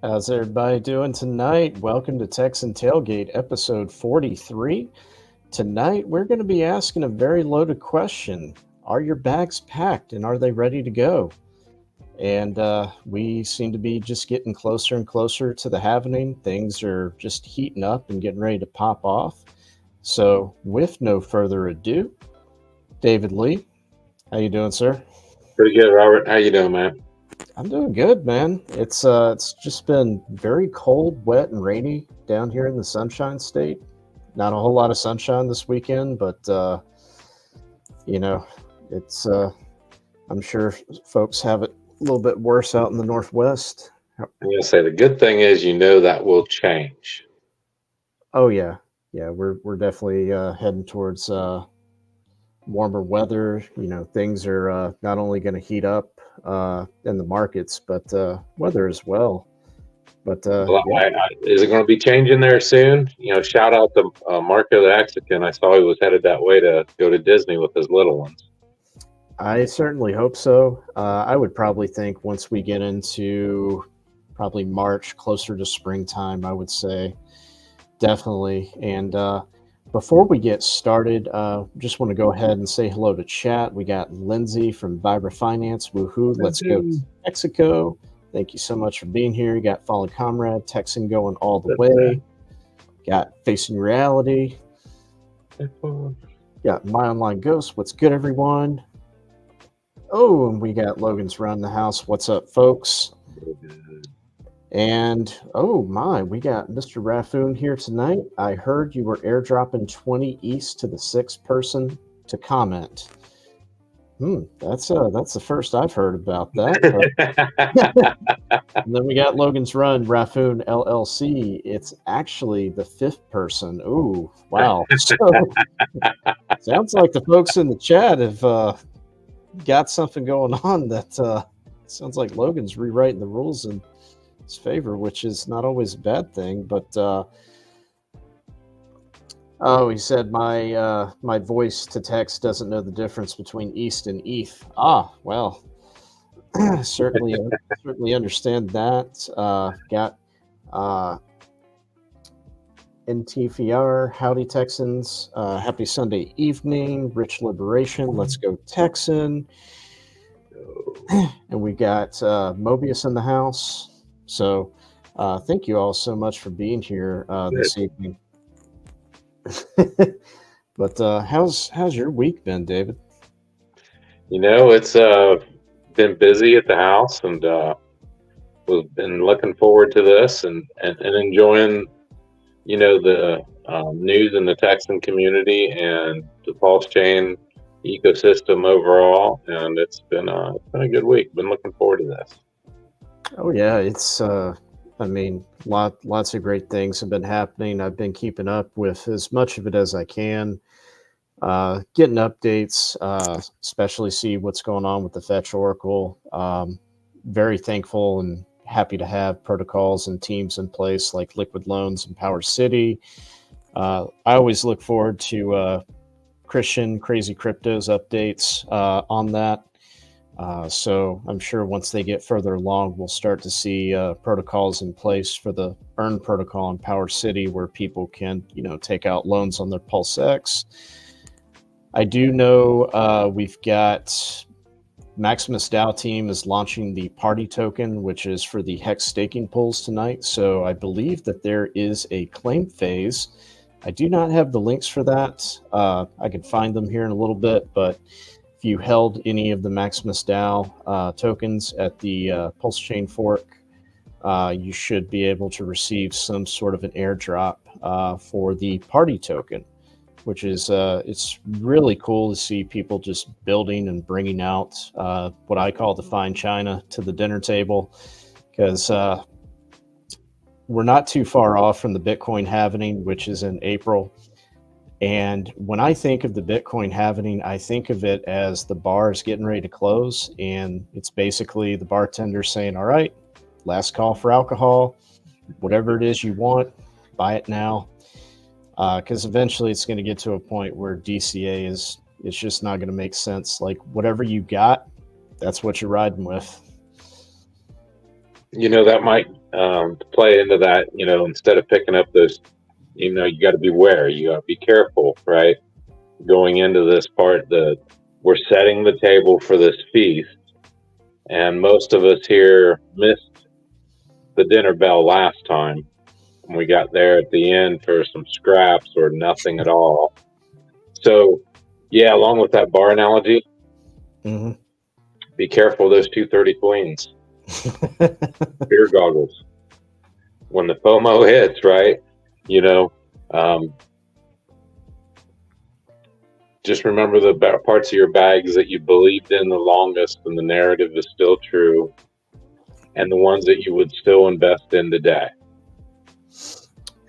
How's everybody doing tonight? Welcome to TEXAN Tailgate, episode 43. Tonight, we're going to be asking a very loaded question. Are your bags packed and are they ready to go? And we seem to be just getting closer and closer to the happening. Things are just heating up and getting ready to pop off. So, with no further ado, David Lee, how you doing, sir? Pretty good, Robert. How you doing, man? I'm doing good, man. It's just been very cold, wet, and rainy down here in the Sunshine State. Not a whole lot of sunshine this weekend, but you know, it's I'm sure folks have it a little bit worse out in the Northwest. I'm gonna say the good thing is that will change. Oh yeah, yeah, we're definitely heading towards warmer weather. Things are not only going to heat up in the markets, but weather as well. But Well, yeah, is it going to be changing there soon? Shout out to Marco the Mexican. I saw he was headed that way to go to Disney with his little ones. I certainly hope so. I would probably think once we get into probably March, closer to springtime, I would say definitely. And before we get started, just want to go ahead and say hello to chat. We got Lindsay from Vibra Finance. Woohoo! Let's go to Mexico. Thank you so much for being here. You got Fallen Comrade, Texan going all the way. Got Facing Reality. Got My Online Ghost. What's good, everyone? Oh, and we got Logan's Run the House. What's up, folks? And oh my, we got Mr. Raffoon here tonight. I heard you were airdropping 20 East to the 6th person to comment. That's the first I've heard about that. And then we got Logan's Run, Raffoon LLC. It's actually the 5th person. Ooh, wow. So, sounds like the folks in the chat have got something going on that sounds like Logan's rewriting the rules in his favor, which is not always a bad thing. But oh, he said my voice to text doesn't know the difference between East and ETH. Ah, well, certainly understand that. Got NTVR, howdy Texans, happy Sunday evening, rich liberation, let's go Texan. And we got Mobius in the house. So thank you all so much for being here this evening. But how's your week been, David? It's been busy at the house, and we've been looking forward to this and enjoying, the news in the Texan community and the pulse chain ecosystem overall. And it's been a good week. Been looking forward to this. Oh yeah, it's I mean, lots of great things have been happening. I've been keeping up with as much of it as I can, getting updates, especially see what's going on with the Fetch Oracle. Very thankful and happy to have protocols and teams in place like Liquid Loans and Power City. I always look forward to Christian Crazy Cryptos updates on that. So I'm sure once they get further along, we'll start to see protocols in place for the Earn protocol in Power City, where people can, take out loans on their Pulse X. I do know we've got Maximus DAO team is launching the party token, which is for the Hex staking pools tonight. So I believe that there is a claim phase. I do not have the links for that. I can find them here in a little bit, but if you held any of the Maximus DAO tokens at the Pulse Chain fork, you should be able to receive some sort of an airdrop for the party token, which is it's really cool to see people just building and bringing out what I call the fine china to the dinner table, because we're not too far off from the Bitcoin halvening, which is in April. And when I think of the Bitcoin halvening, I think of it as the bar is getting ready to close. And it's basically the bartender saying, all right, last call for alcohol, whatever it is you want, buy it now. Because eventually it's going to get to a point where DCA it's just not going to make sense. Like whatever you got, that's what you're riding with. That to play into that, instead of picking up those, you got to beware, you got to be careful, right? Going into this part, we're setting the table for this feast, and most of us here missed the dinner bell last time. We got there at the end for some scraps or nothing at all. So, yeah, along with that bar analogy, Mm-hmm. be careful of those 230 queens. Beer goggles. When the FOMO hits, right? You know, um, just remember the parts of your bags that you believed in the longest and the narrative is still true, and the ones that you would still invest in today.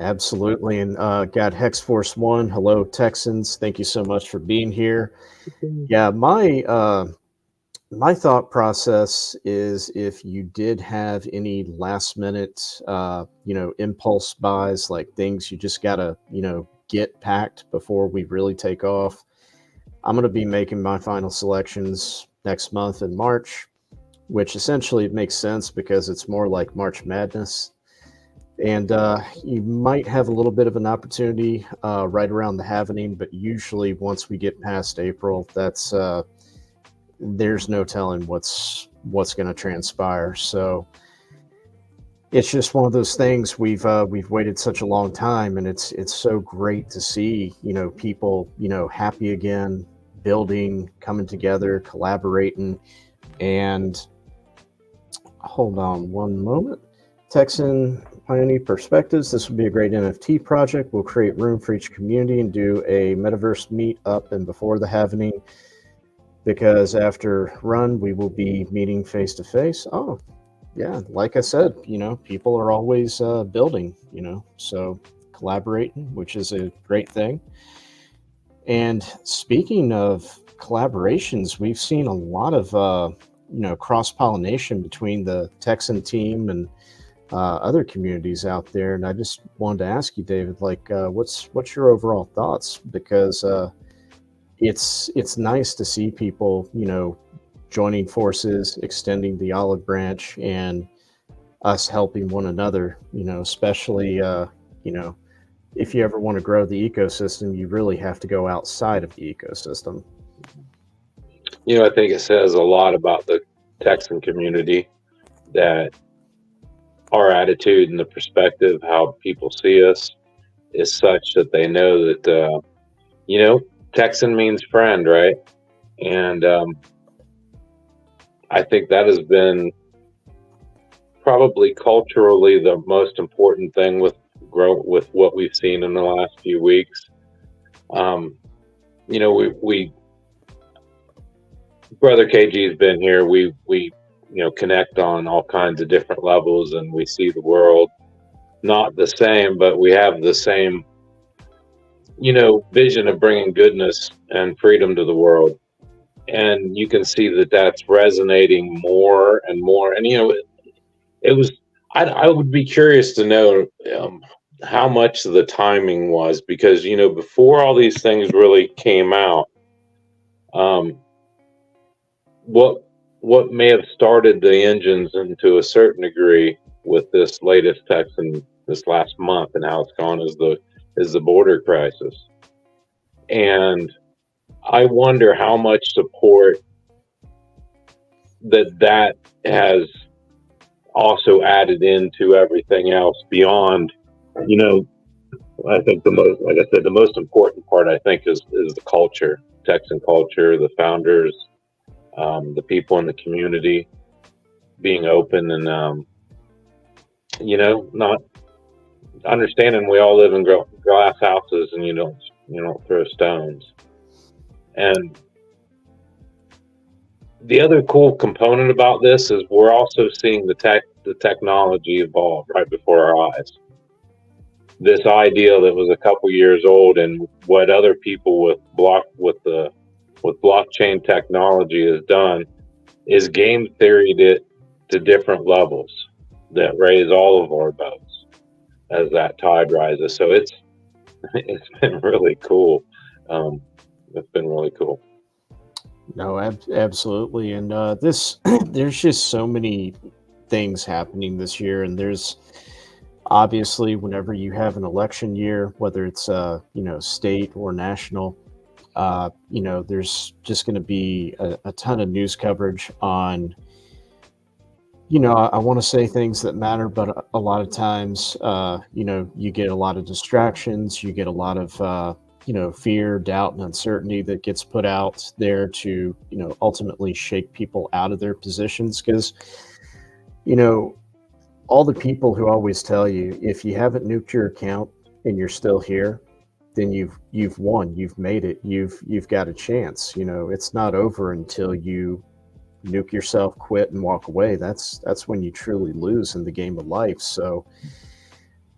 Absolutely. And got Hex Force One. Hello, Texans. Thank you so much for being here. Yeah, my thought process is if you did have any last minute, impulse buys, like things you just gotta, get packed before we really take off. I'm gonna be making my final selections next month in March, which essentially makes sense because it's more like March Madness. And you might have a little bit of an opportunity right around the halvening, but usually once we get past April, that's there's no telling what's going to transpire. So it's just one of those things. We've waited such a long time, and it's so great to see people happy again, building, coming together, collaborating, and hold on one moment. Texan Pioneer Perspectives. This will be a great NFT project. We'll create room for each community and do a metaverse meet up and before the halvening, because after run, we will be meeting face to face. Oh, yeah. Like I said, people are always building, so collaborating, which is a great thing. And speaking of collaborations, we've seen a lot of, cross pollination between the Texan team and other communities out there. And I just wanted to ask you, David, like, what's your overall thoughts? Because it's nice to see people, joining forces, extending the olive branch, and us helping one another. Especially, if you ever want to grow the ecosystem, you really have to go outside of the ecosystem. I think it says a lot about the Texan community that our attitude and the perspective, how people see us, is such that they know that, Texan means friend, right? And I think that has been probably culturally the most important thing with what we've seen in the last few weeks. We Brother KG's been here. We connect on all kinds of different levels, and we see the world not the same, but we have the same vision of bringing goodness and freedom to the world. And you can see that that's resonating more and more. And it was. I would be curious to know how much the timing was, because before all these things really came out, um, what what may have started the engines into a certain degree with this latest text in this last month and how it's gone is the border crisis. And I wonder how much support that has also added into everything else beyond, you know, I think like I said, the most important part I think is the culture, Texan culture, the founders, the people in the community being open and, not understanding we all live in glass houses and you don't throw stones. And the other cool component about this is we're also seeing the technology evolve right before our eyes. This idea that was a couple years old and what other people with blockchain technology has done is game theoried it to different levels that raise all of our boats as that tide rises. So it's been really cool. It's been really cool. No, absolutely. And this, there's just so many things happening this year, and there's obviously whenever you have an election year, whether it's state or national, there's just going to be a ton of news coverage on. I want to say things that matter, but a lot of times, you get a lot of distractions. You get a lot of, fear, doubt, and uncertainty that gets put out there to, ultimately shake people out of their positions. Because, all the people who always tell you, if you haven't nuked your account and you're still here, then you've won, you've made it, you've got a chance. It's not over until you nuke yourself, quit, and walk away. That's when you truly lose in the game of life. So,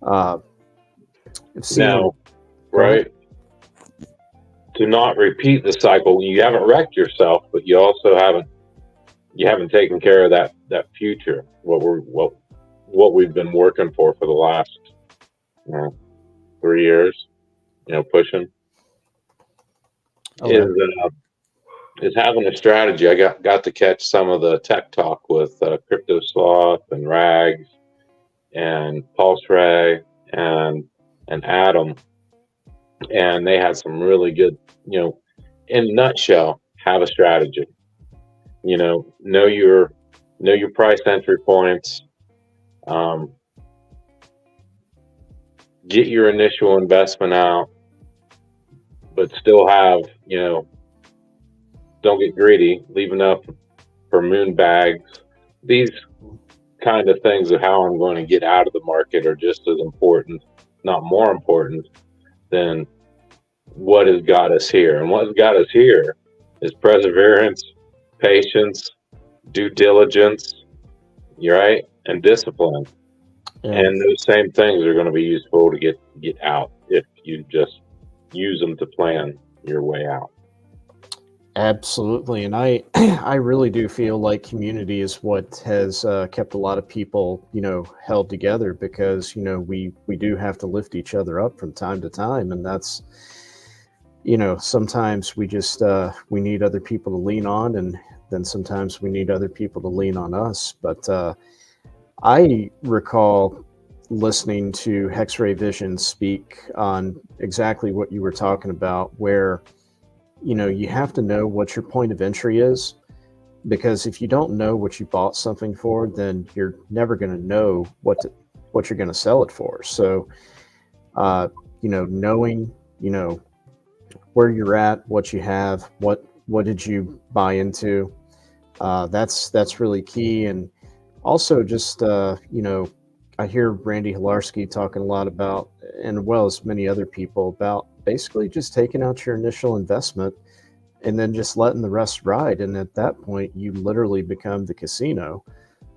now, right, to not repeat the cycle, you haven't wrecked yourself, but you also haven't taken care of that future. What we've been working for the last 3 years, pushing is having a strategy. I got to catch some of the tech talk with Crypto Sloth and Rags and Pulse Ray and Adam, and they had some really good, in a nutshell, have a strategy. Know your price entry points. Get your initial investment out, but still have, don't get greedy, leave enough for moon bags. These kind of things of how I'm going to get out of the market are just as important, not more important, than what has got us here. And what has got us here is perseverance, patience, due diligence, right, and discipline. Yeah. And those same things are going to be useful to get out if you just use them to plan your way out. Absolutely. And I really do feel like community is what has kept a lot of people, held together, because, we do have to lift each other up from time to time. And that's, sometimes we just, we need other people to lean on, and then sometimes we need other people to lean on us. But I recall listening to Hexray Vision speak on exactly what you were talking about, where, you have to know what your point of entry is, because if you don't know what you bought something for, then you're never going to know what you're going to sell it for. So, knowing, where you're at, what you have, what did you buy into, that's really key. And also just, I hear Randy Hilarski talking a lot about, and as well as many other people, about basically just taking out your initial investment and then just letting the rest ride. And at that point, you literally become the casino,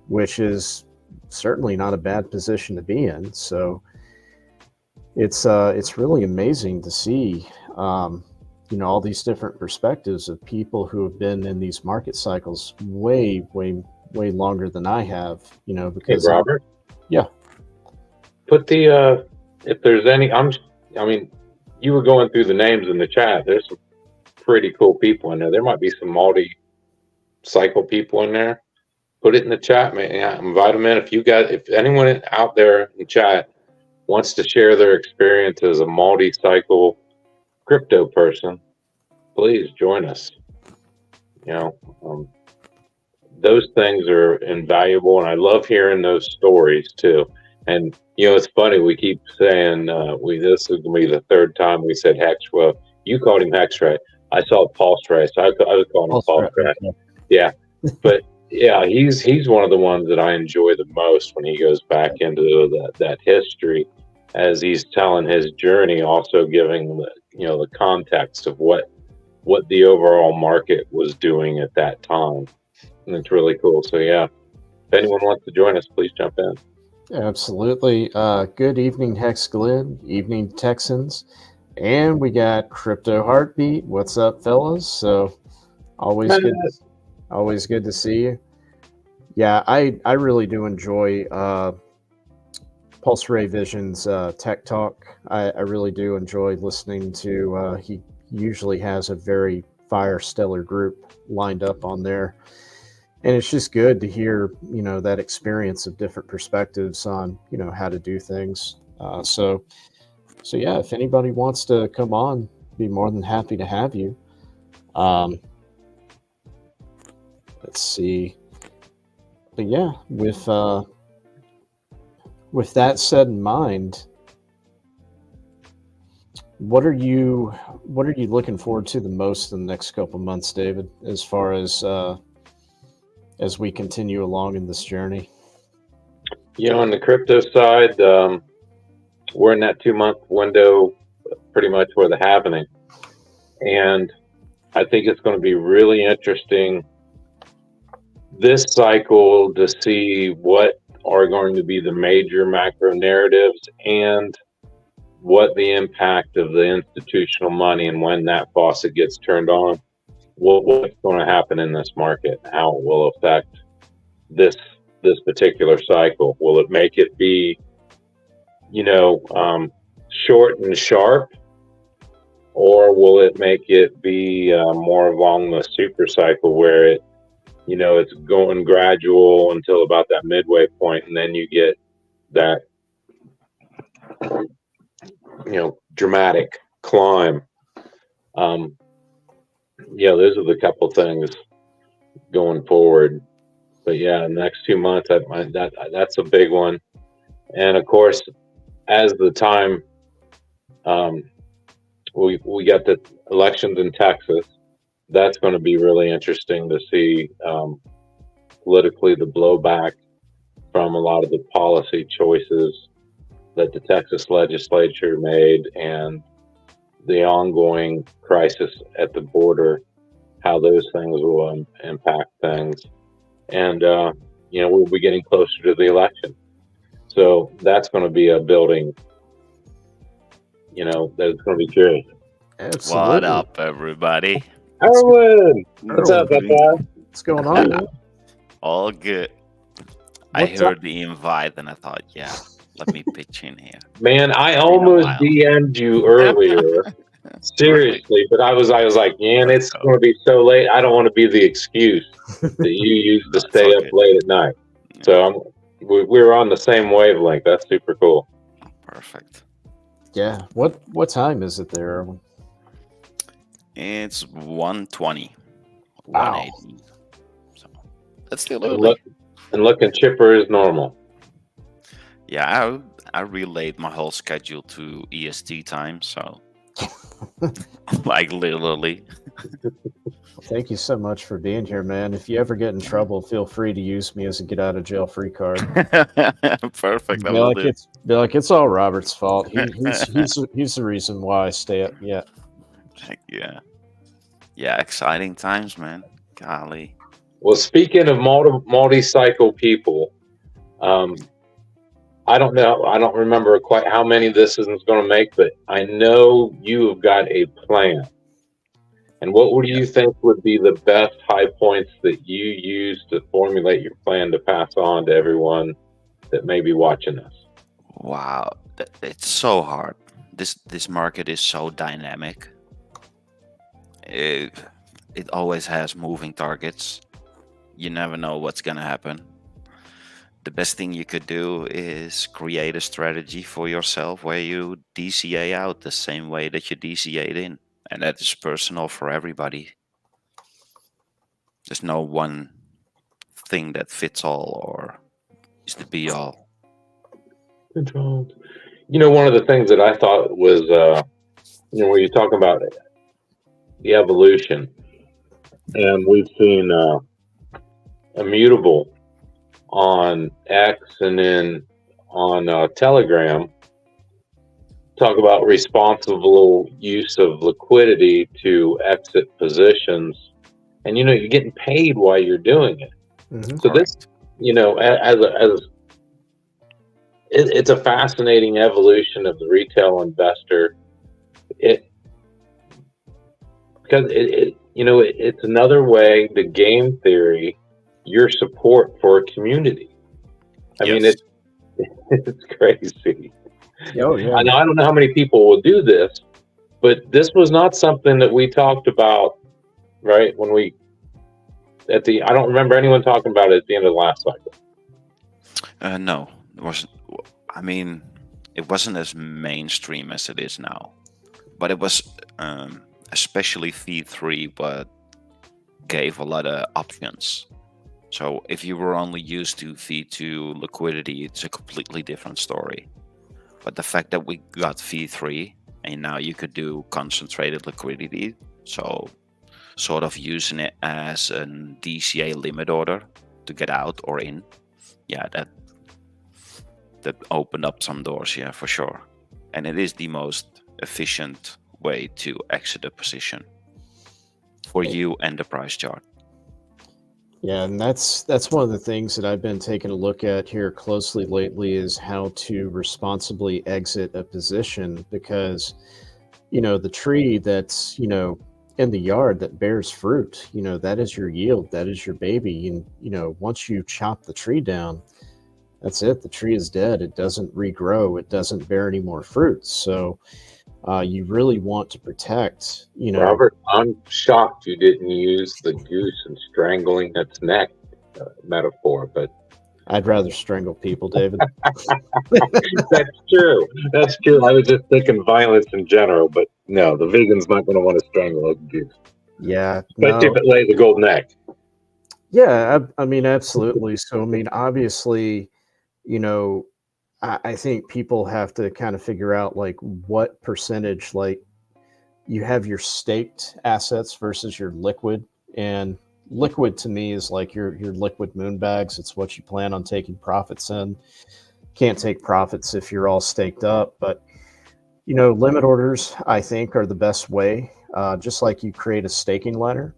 which is certainly not a bad position to be in. So it's really amazing to see, all these different perspectives of people who have been in these market cycles way longer than I have, because hey, Robert, yeah, put the if there's any, you were going through the names in the chat. There's some pretty cool people in there. There might be some multi-cycle people in there. Put it in the chat, man. Invite them in. If anyone out there in chat wants to share their experience as a multi-cycle crypto person, please join us. Those things are invaluable, and I love hearing those stories too. And it's funny, we keep saying this is gonna be the third time we said Hex. Well, you called him Hex, right? I saw Pulse Ray, so I was calling him Pulse Ray. Yeah, but yeah, he's one of the ones that I enjoy the most when he goes back into that history, as he's telling his journey, also giving the context of what the overall market was doing at that time. And it's really cool. So yeah, if anyone wants to join us, please jump in. Absolutely. Good evening, Hex Glid. Evening, Texans. And we got Crypto Heartbeat. What's up, fellas? So always good to see you. Yeah, I really do enjoy Pulse Ray Vision's Tech Talk. I really do enjoy listening to. He usually has a very stellar group lined up on there. And it's just good to hear, that experience of different perspectives on, how to do things. So yeah, if anybody wants to come on, be more than happy to have you. Let's see. But yeah, with that said in mind, what are you looking forward to the most in the next couple months, David, as far as we continue along in this journey? On the crypto side, we're in that 2-month window, pretty much where the happening, and I think it's going to be really interesting this cycle to see what are going to be the major macro narratives and what the impact of the institutional money and when that faucet gets turned on, what's going to happen in this market, how it will affect this particular cycle. Will it make it be, short and sharp, or will it make it be more along the super cycle where it's going gradual until about that midway point, and then you get that dramatic climb. Those are the couple things going forward. But yeah, the next 2 months, that's a big one. And of course, as the time, we got the elections in Texas. That's going to be really interesting to see politically the blowback from a lot of the policy choices that the Texas legislature made and the ongoing crisis at the border, how those things will impact things. And, we'll be getting closer to the election. So that's going to be a building, that's going to be curious. Absolutely. What up, everybody? Erwin! What's up, guy? What's going on, man? All good. I heard the invite and I thought, yeah, let me pitch in here. Man, I almost DM'd you earlier. Seriously, but I was like, man, it's going to be so late. I don't want to be the excuse that you use to stay up late at night. So we're on the same wavelength. That's super cool. Perfect. Yeah. What time is it there, Erwin? It's 1:20. Wow. 1:80. So that's still early. And looking chipper as normal. Yeah, I relayed my whole schedule to EST time, so like literally. Thank you so much for being here, man. If you ever get in trouble, feel free to use me as a get out of jail free card. Perfect. Be like it's all Robert's fault. He's the reason why I stay up yet. Yeah, exciting times, man. Golly. Well, speaking of multi-cycle people, I don't know. I don't remember quite how many this is going to make, but I know you have got a plan. And what would you think would be the best high points that you use to formulate your plan to pass on to everyone that may be watching this? Wow, it's so hard. This market is so dynamic. It always has moving targets. You never know what's gonna happen. The best thing you could do is create a strategy for yourself where you DCA out the same way that you DCA'd in. And that is personal for everybody. There's no one thing that fits all or is the be all. Controlled. One of the things that I thought was, when you're talking about the evolution, and we've seen Immutable on X and then on Telegram talk about responsible use of liquidity to exit positions, and you're getting paid while you're doing it. Mm-hmm. So this, it's a fascinating evolution of the retail investor. Because it's another way to game theory your support for a community. I mean, it's crazy. Oh, yeah. I don't know how many people will do this, but this was not something that we talked about, right? When we I don't remember anyone talking about it at the end of the last cycle. No, it wasn't. I mean, it wasn't as mainstream as it is now, but it was especially V3, but gave a lot of options. So if you were only used to V2 liquidity, it's a completely different story. But the fact that we got V3 and now you could do concentrated liquidity, so sort of using it as a DCA limit order to get out or in, yeah, that opened up some doors, yeah, for sure. And it is the most efficient way to exit a position for you and the price chart. Yeah, and that's one of the things that I've been taking a look at here closely lately is how to responsibly exit a position, because the tree that's in the yard that bears fruit, that is your yield, that is your baby. And once you chop the tree down, that's it. The tree is dead. It doesn't regrow. It doesn't bear any more fruit. So you really want to protect, Robert, I'm shocked you didn't use the goose and strangling its neck metaphor, but I'd rather strangle people, David. that's true. That's true. I was just thinking violence in general, but no, the vegan's not going to want to strangle a goose. Yeah. Especially if it lays a golden egg. Yeah, I mean, absolutely. So, I mean, obviously, I think people have to kind of figure out like what percentage, like you have your staked assets versus your liquid. And liquid to me is like your liquid moon bags. It's what you plan on taking profits in. Can't take profits if you're all staked up, but limit orders I think are the best way. Just like you create a staking ladder,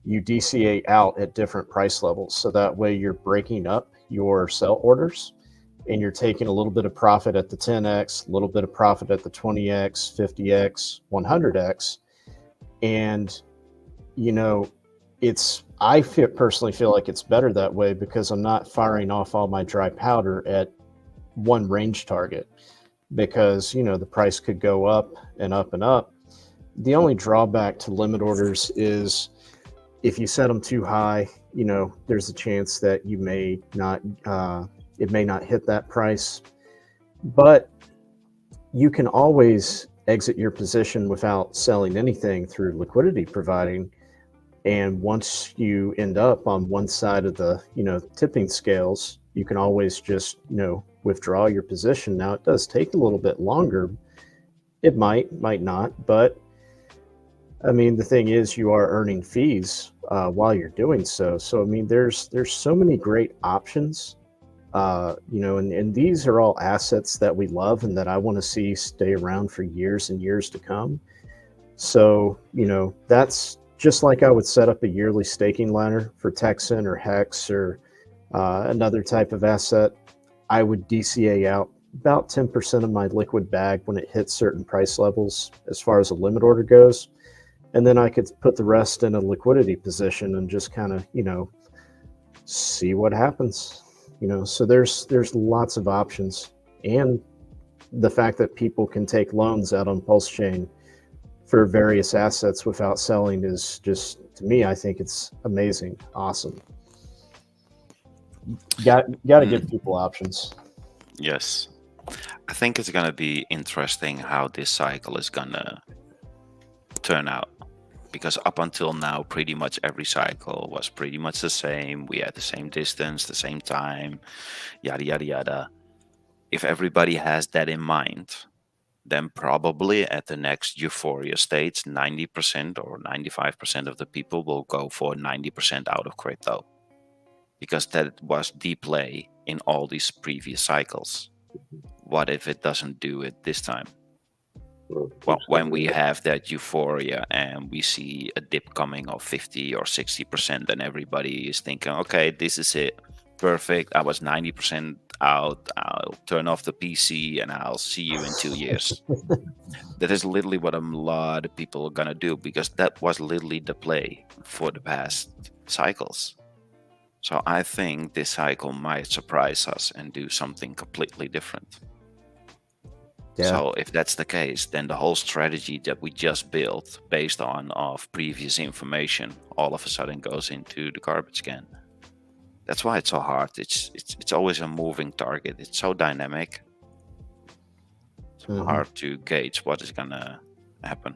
you DCA out at different price levels, so that way you're breaking up your sell orders and you're taking a little bit of profit at the 10x, a little bit of profit at the 20x, 50x, 100x. And personally feel like it's better that way, because I'm not firing off all my dry powder at one range target, because the price could go up and up and up. The only drawback to limit orders is if you set them too high, there's a chance that you may not it may not hit that price. But you can always exit your position without selling anything through liquidity providing. And once you end up on one side of the tipping scales, you can always just withdraw your position. Now it does take a little bit longer. It might not, but I mean, the thing is, you are earning fees while you're doing so. So I mean, there's so many great options, and these are all assets that we love and that I want to see stay around for years and years to come. So that's just like I would set up a yearly staking ladder for TEXAN or HEX or another type of asset. I would DCA out about 10% of my liquid bag when it hits certain price levels as far as a limit order goes. And then I could put the rest in a liquidity position and just kind of, see what happens. So there's lots of options. And the fact that people can take loans out on Pulse Chain for various assets without selling is just, to me, I think it's amazing. Awesome. Got to give people options. Yes. I think it's going to be interesting how this cycle is going to turn out, because up until now, pretty much every cycle was pretty much the same. We had the same distance, the same time, yada, yada, yada. If everybody has that in mind, then probably at the next euphoria stage, 90% or 95% of the people will go for 90% out of crypto, because that was the play in all these previous cycles. What if it doesn't do it this time? Well, when we have that euphoria and we see a dip coming of 50 or 60%, then everybody is thinking, okay, this is it. Perfect. I was 90% out. I'll turn off the PC and I'll see you in 2 years. That is literally what a lot of people are going to do, because that was literally the play for the past cycles. So I think this cycle might surprise us and do something completely different. Yeah. So if that's the case, then the whole strategy that we just built based on of previous information all of a sudden goes into the garbage can. That's why it's so hard. It's always a moving target. It's so dynamic. It's hard to gauge what is gonna happen.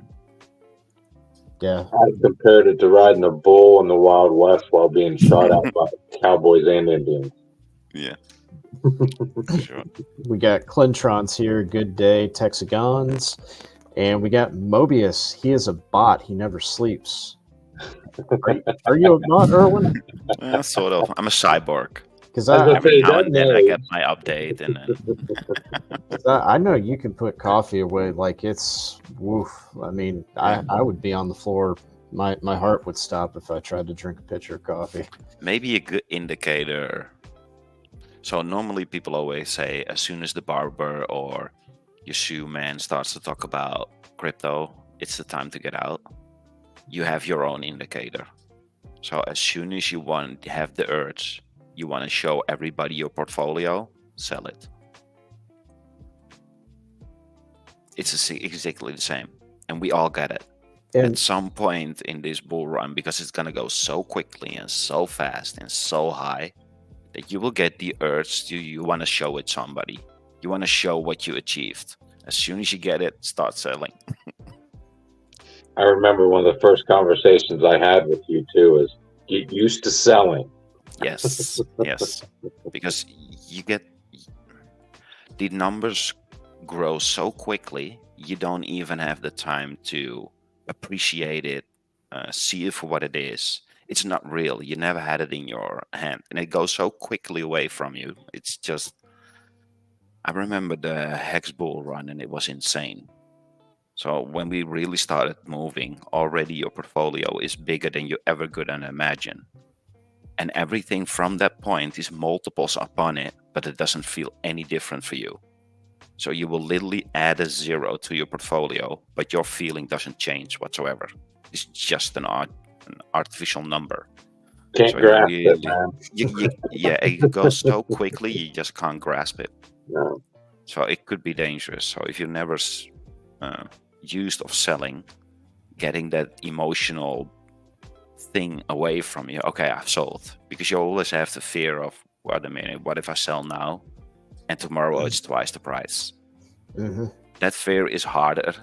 Yeah. I compared it to riding a bull in the Wild West while being shot at by cowboys and Indians. Yeah. Sure. We got Clintrons here. Good day, Texagons. And we got Mobius. He is a bot. He never sleeps. Are you a bot, Erwin? Sort of. I'm a cyborg. Because Every now and then I get my update, and then I know you can put coffee away like it's woof. I mean, I would be on the floor. My heart would stop if I tried to drink a pitcher of coffee. Maybe a good indicator. So normally people always say as soon as the barber or your shoe man starts to talk about crypto, it's the time to get out. You have your own indicator. So as soon as you want to have the urge, you want to show everybody your portfolio, sell it. It's exactly the same. And we all get it. And at some point in this bull run, because it's going to go so quickly and so fast and so high, that you will get the urge to you want to show it somebody. You want to show what you achieved. As soon as you get it, start selling. I remember one of the first conversations I had with you too is get used to selling. Yes, yes. Because you get the numbers grow so quickly, you don't even have the time to appreciate it, see it for what it is. It's not real. You never had it in your hand, and it goes so quickly away from you. It's just, I remember the Hex Bull run, and it was insane. So when we really started moving, already your portfolio is bigger than you ever could imagine. And everything from that point is multiples upon it, but it doesn't feel any different for you. So you will literally add a 0 to your portfolio, but your feeling doesn't change whatsoever. It's just an artificial number. Can't grasp it, man. Yeah, it goes so quickly, you just can't grasp it. No. So it could be dangerous. So if you're never used of selling, getting that emotional thing away from you, okay, I've sold. Because you always have the fear of, wait a minute, what if I sell now? And tomorrow it's twice the price. That fear is harder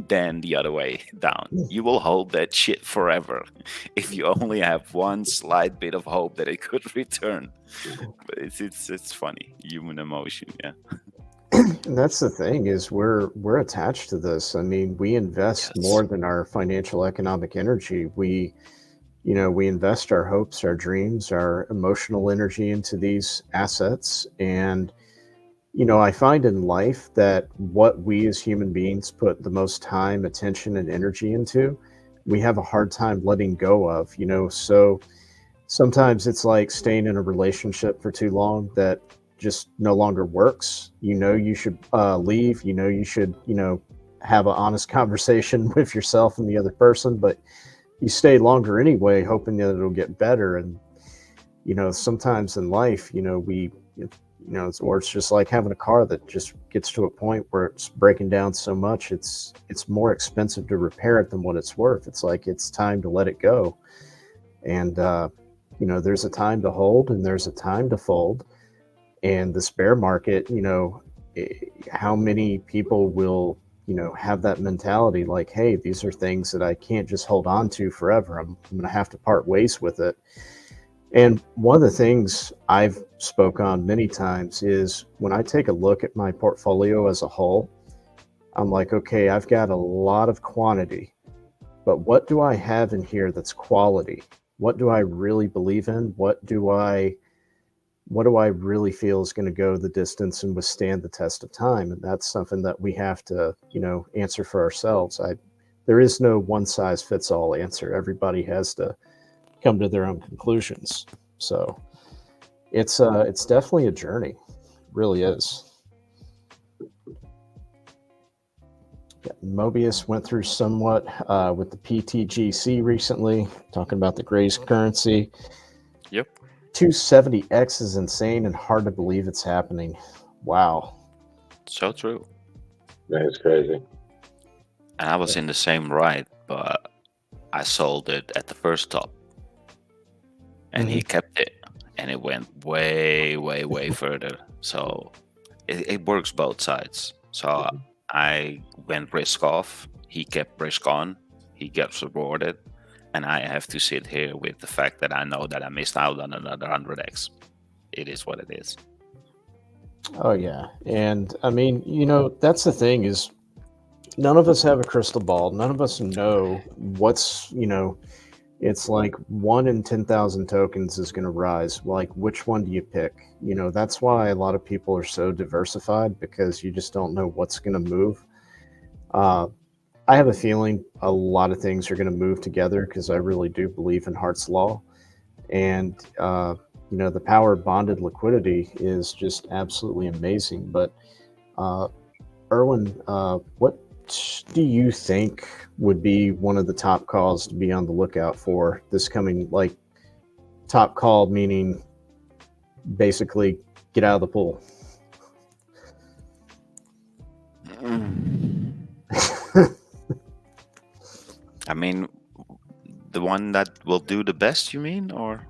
than the other way down. You will hold that shit forever if you only have one slight bit of hope that it could return. But it's funny, human emotion, yeah. And that's the thing, is we're attached to this. I mean, we invest more than our financial economic energy. We invest our hopes, our dreams, our emotional energy into these assets. And I find in life that what we as human beings put the most time, attention, and energy into, we have a hard time letting go of, so sometimes it's like staying in a relationship for too long that just no longer works. You should leave, you should, have an honest conversation with yourself and the other person, but you stay longer anyway, hoping that it'll get better. And, sometimes in life, or it's just like having a car that just gets to a point where it's breaking down so much, it's more expensive to repair it than what it's worth. It's like, it's time to let it go. And, there's a time to hold and there's a time to fold. And this bear market, how many people will, have that mentality like, hey, these are things that I can't just hold on to forever. I'm going to have to part ways with it. And one of the things I've spoke on many times is when I take a look at my portfolio as a whole, I'm like, okay, I've got a lot of quantity, but what do I have in here that's quality? What do I really believe in? What do I really feel is going to go the distance and withstand the test of time? And that's something that we have to, answer for ourselves. There is no one size fits all answer. Everybody has to come to their own conclusions. So it's definitely a journey. It really is. Yeah, Mobius went through somewhat with the PTGC recently, talking about the Grace currency. Yep. 270X is insane and hard to believe it's happening. Wow. So true. That's crazy. And I was in the same ride, but I sold it at the first top, and he kept it, and it went way, way, way further. So it works both sides. So I went risk off. He kept risk on. He gets rewarded, and I have to sit here with the fact that I know that I missed out on another 100x. It is what it is. Oh yeah, and I mean, that's the thing is, none of us have a crystal ball. None of us know what's. It's like 1 in 10,000 tokens is going to rise. Like, which one do you pick? That's why a lot of people are so diversified, because you just don't know what's going to move. I have a feeling a lot of things are going to move together, because I really do believe in Hart's Law. And, the power of bonded liquidity is just absolutely amazing. But, Erwin, what do you think would be one of the top calls to be on the lookout for this coming, like, top call, meaning basically get out of the pool? I mean, the one that will do the best, you mean? Or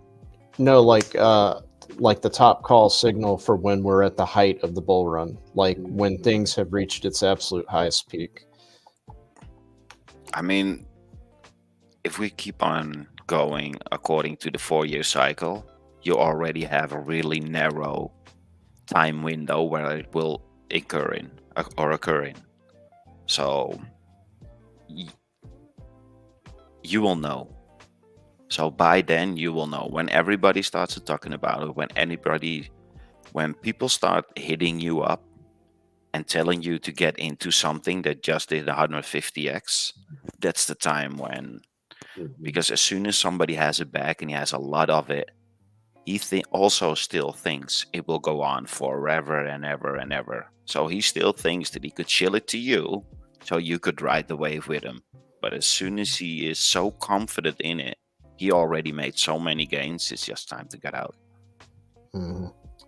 No, like the top call signal for when we're at the height of the bull run, like when things have reached its absolute highest peak. I mean, if we keep on going according to the 4-year cycle, you already have a really narrow time window where it will occur in. So you will know. So by then you will know. When everybody starts talking about it, when people start hitting you up and telling you to get into something that just did 150x, that's the time when, because as soon as somebody has it back and he has a lot of it, he also still thinks it will go on forever and ever and ever. So he still thinks that he could chill it to you so you could ride the wave with him. But as soon as he is so confident in it, he already made so many gains, it's just time to get out.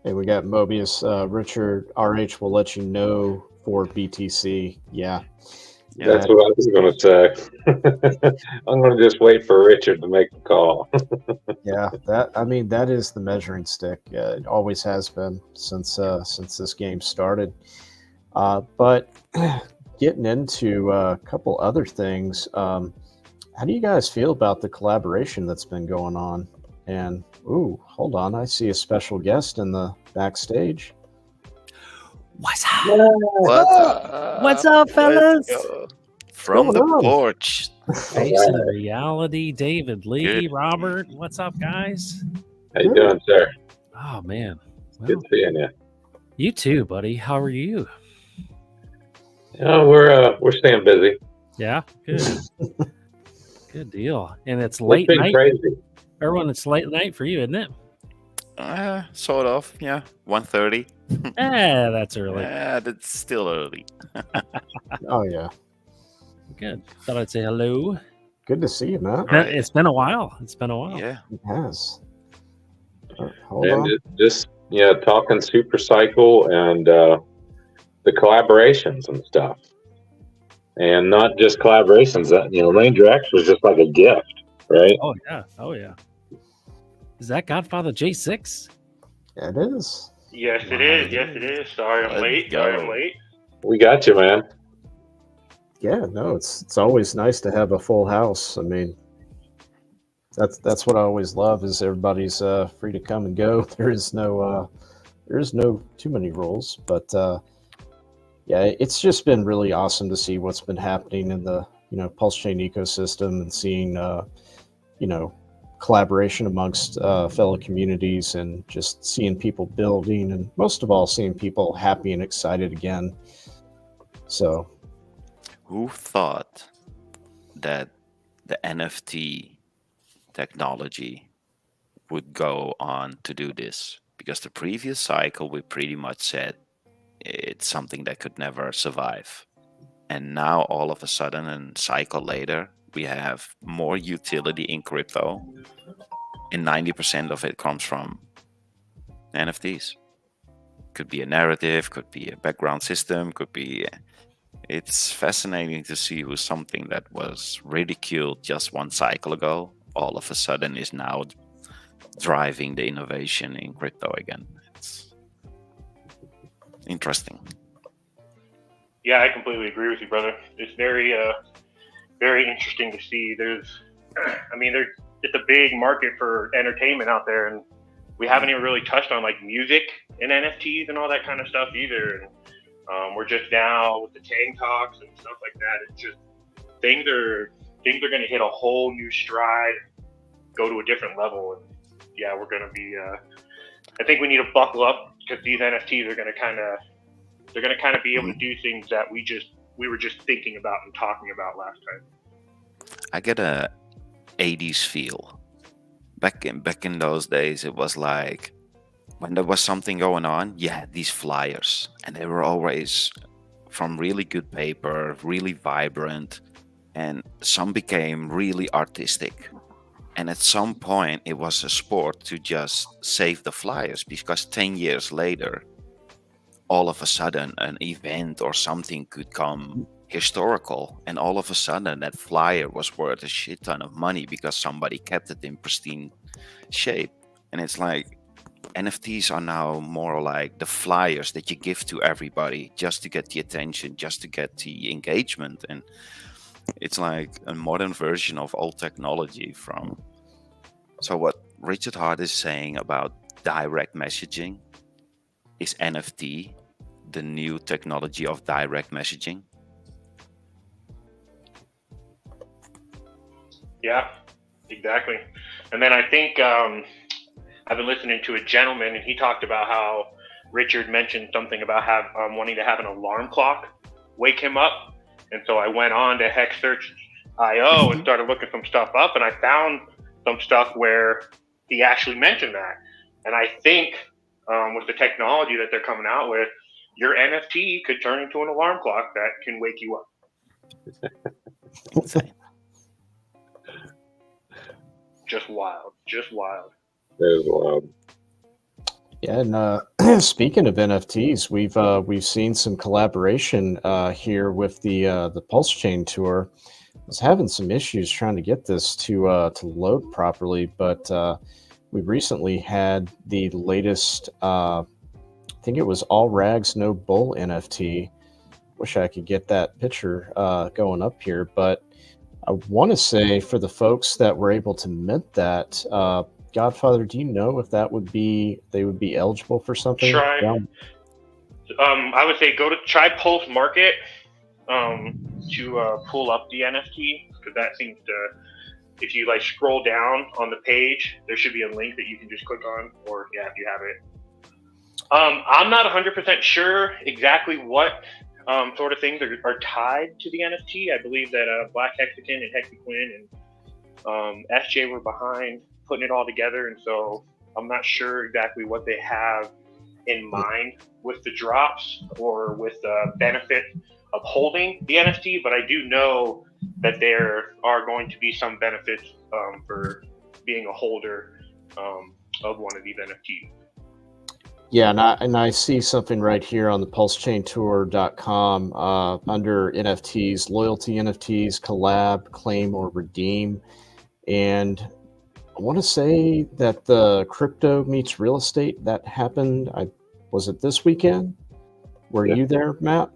Hey, we got Mobius. Richard RH will let you know for BTC. Yeah. That's what I was going to say. I'm going to just wait for Richard to make the call. Yeah, that is the measuring stick. It always has been since this game started. But getting into a couple other things, how do you guys feel about the collaboration that's been going on? And hold on, I see a special guest in the backstage. What's up? What's up, fellas? From the porch. Face of the reality, David Lee, Robert. What's up, guys? How you doing, sir? Oh man, good seeing you. You too, buddy. How are you? We're staying busy. Yeah, good. Good deal. And it's late night. Crazy. Everyone, it's late night for you, isn't it? Sort of. Yeah, 1:30. That's early. Yeah, that's still early. Oh yeah. Good. Thought I'd say hello. Good to see you, man. Right. It's been a while. Yeah, it has. Hold on. Just talking super cycle and the collaborations and stuff, and not just collaborations. That Ranger X was just like a gift, right? Oh yeah. Is that Godfather J6? Yeah, it is. Yes, it is. Yes, it is. Sorry, I'm late. We got you, man. Yeah, no, it's always nice to have a full house. I mean, that's what I always love, is everybody's free to come and go. There is no too many rules, but yeah, it's just been really awesome to see what's been happening in the Pulse Chain ecosystem, and seeing collaboration amongst fellow communities, and just seeing people building, and most of all seeing people happy and excited again. So who thought that the NFT technology would go on to do this? Because the previous cycle, we pretty much said it's something that could never survive. And now all of a sudden, a cycle later, we have more utility in crypto, and 90% of it comes from NFTs. Could be a narrative, could be a background system, could be It's fascinating to see who something that was ridiculed just one cycle ago all of a sudden is now driving the innovation in crypto again. It's interesting. Yeah, I completely agree with you, brother. It's very interesting to see. It's a big market for entertainment out there, and we haven't even really touched on like music and NFTs and all that kind of stuff either. And we're just now with the Tang talks and stuff like that. It's just things are going to hit a whole new stride, go to a different level, and yeah, we're going to be. I think we need to buckle up because these NFTs are going to kind of be able to do things that we were just thinking about and talking about last time. I get a 80s feel. Back in those days, it was like when there was something going on, you had these flyers, and they were always from really good paper, really vibrant, and some became really artistic. And at some point, it was a sport to just save the flyers, because 10 years later, all of a sudden an event or something could come historical, and all of a sudden that flyer was worth a shit ton of money because somebody kept it in pristine shape. And it's like NFTs are now more like the flyers that you give to everybody just to get the attention, just to get the engagement. And it's like a modern version of old technology from. So what Richard Hart is saying about direct messaging, is NFT the new technology of direct messaging? Yeah, exactly. And then I think I've been listening to a gentleman, and he talked about how Richard mentioned something about wanting to have an alarm clock wake him up. And so I went on to HexSearch.io and started looking some stuff up, and I found some stuff where he actually mentioned that. And I think with the technology that they're coming out with, your NFT could turn into an alarm clock that can wake you up. Insane. Just wild. That is wild. Yeah, and speaking of NFTs, we've seen some collaboration here with the Pulse Chain tour. I was having some issues trying to get this to load properly, but we recently had the latest. I think it was All Rags No Bull NFT. Wish I could get that picture going up here, but I want to say for the folks that were able to mint that. Godfather, do you know if they would be eligible for something? I would say go to try Pulse Market to pull up the NFT, because that seems to, if you like scroll down on the page, there should be a link that you can just click on, or yeah, if you have it. I'm not 100% sure exactly what sort of things are tied to the NFT. I believe that Black Hexagon and Hexaquin and SJ were behind putting it all together, and so I'm not sure exactly what they have in mind with the drops or with the benefit of holding the NFT, but I do know that there are going to be some benefits for being a holder of one of these NFTs. Yeah, and I see something right here on the pulsechaintour.com under NFTs, loyalty NFTs, collab, claim, or redeem. And I want to say that the crypto meets real estate that happened. Was it this weekend? Were you there, Matt?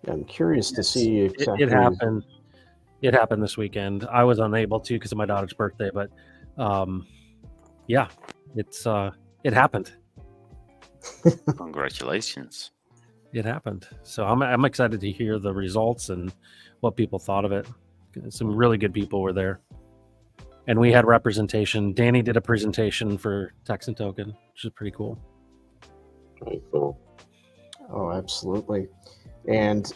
I'm curious to see exactly. It happened. It happened this weekend. I was unable to because of my daughter's birthday, but yeah, it happened. Congratulations. It happened. So I'm excited to hear the results and what people thought of it. Some really good people were there, and we had representation. Danny did a presentation for TEXAN Token, which is pretty cool. Very cool. Oh, absolutely. And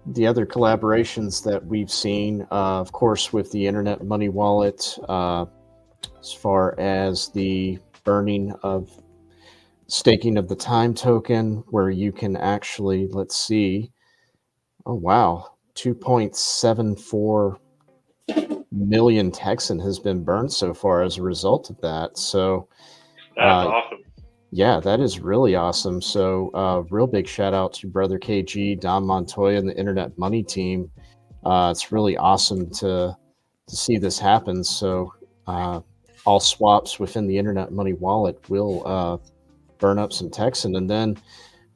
the other collaborations that we've seen, of course, with the Internet Money Wallet, as far as the burning of staking of the time token, where you can actually, let's see, oh wow, 2.74 million Texan has been burned so far as a result of that. So that's awesome. Yeah, that is really awesome. So, real big shout out to Brother KG, Don Montoya, and the Internet Money team. It's really awesome to see this happen. So, all swaps within the Internet Money wallet will burn up some Texan. And then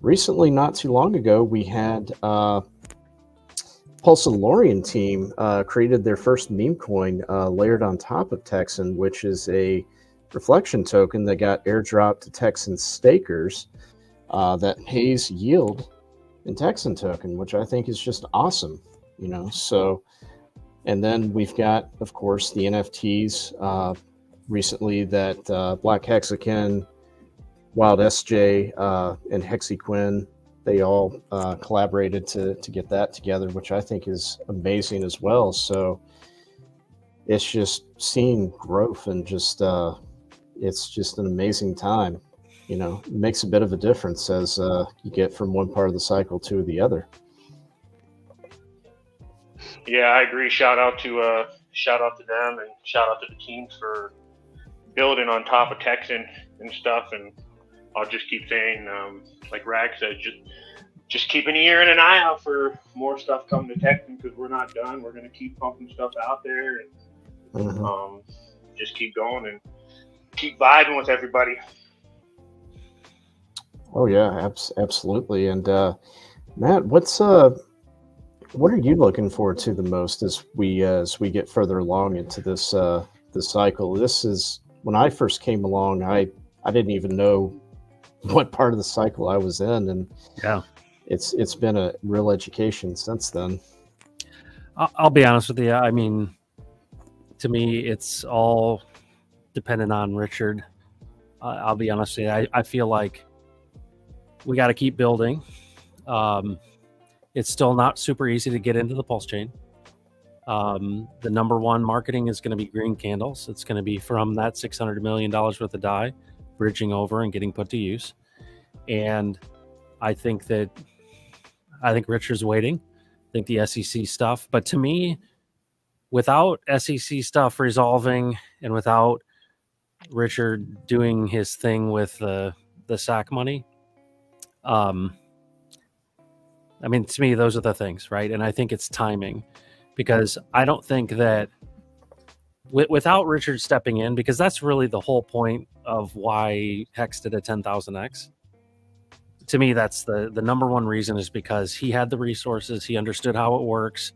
recently, not too long ago, we had Pulse and Lorian team created their first meme coin layered on top of Texan, which is a reflection token that got airdropped to Texan stakers that pays yield in Texan token, which I think is just awesome. So, and then we've got, of course, the NFTs recently that Black Hexakin, Wild SJ, and Hexyquin, they all collaborated to get that together, which I think is amazing as well. So it's just seeing growth and just it's just an amazing time. It makes a bit of a difference as you get from one part of the cycle to the other. Yeah, I agree. Shout out to them, and shout out to the teams for building on top of Texan and stuff. And I'll just keep saying, like Rag said, just keep an ear and an eye out for more stuff coming to Texan, because we're not done. We're going to keep pumping stuff out there, and just keep going and keep vibing with everybody. Oh yeah, absolutely. And Matt, what are you looking forward to the most as we get further along into this cycle? This is when I first came along. I didn't even know what part of the cycle I was in, and Yeah. it's been a real education since then. I'll be honest with you. I mean, to me, it's all dependent on Richard. I'll be honest with you. I feel like we got to keep building. It's still not super easy to get into the pulse chain. The number one marketing is going to be green candles. It's going to be from that $600 million worth of DAI bridging over and getting put to use. And I think Richard's waiting. I think the SEC stuff. But to me, without SEC stuff resolving and without Richard doing his thing with the SAC money, I mean, to me, those are the things, right? And I think it's timing, because I don't think that without Richard stepping in, because that's really the whole point of why Hex did a 10,000X. To me, that's the number one reason, is because he had the resources, he understood how it works,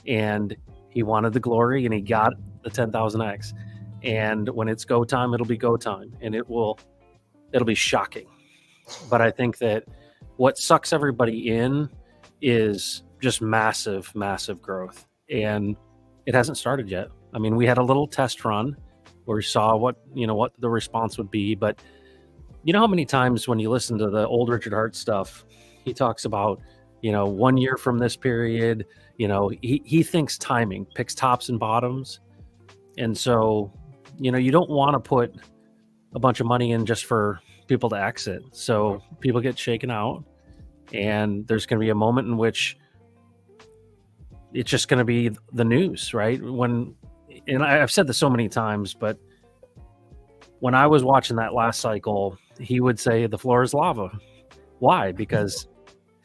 and he wanted the glory, and he got the 10,000X. And when it's go time, it'll be go time, and it'll be shocking. But I think that what sucks everybody in is just massive, massive growth. And it hasn't started yet. I mean, we had a little test run where we saw what the response would be. But you know how many times when you listen to the old Richard Hart stuff, he talks about, 1 year from this period, he thinks timing, picks tops and bottoms. And so, you don't want to put a bunch of money in just for people to exit. So people get shaken out, and there's going to be a moment in which it's just going to be the news, right? And I've said this so many times, but when I was watching that last cycle, he would say the floor is lava. Why? Because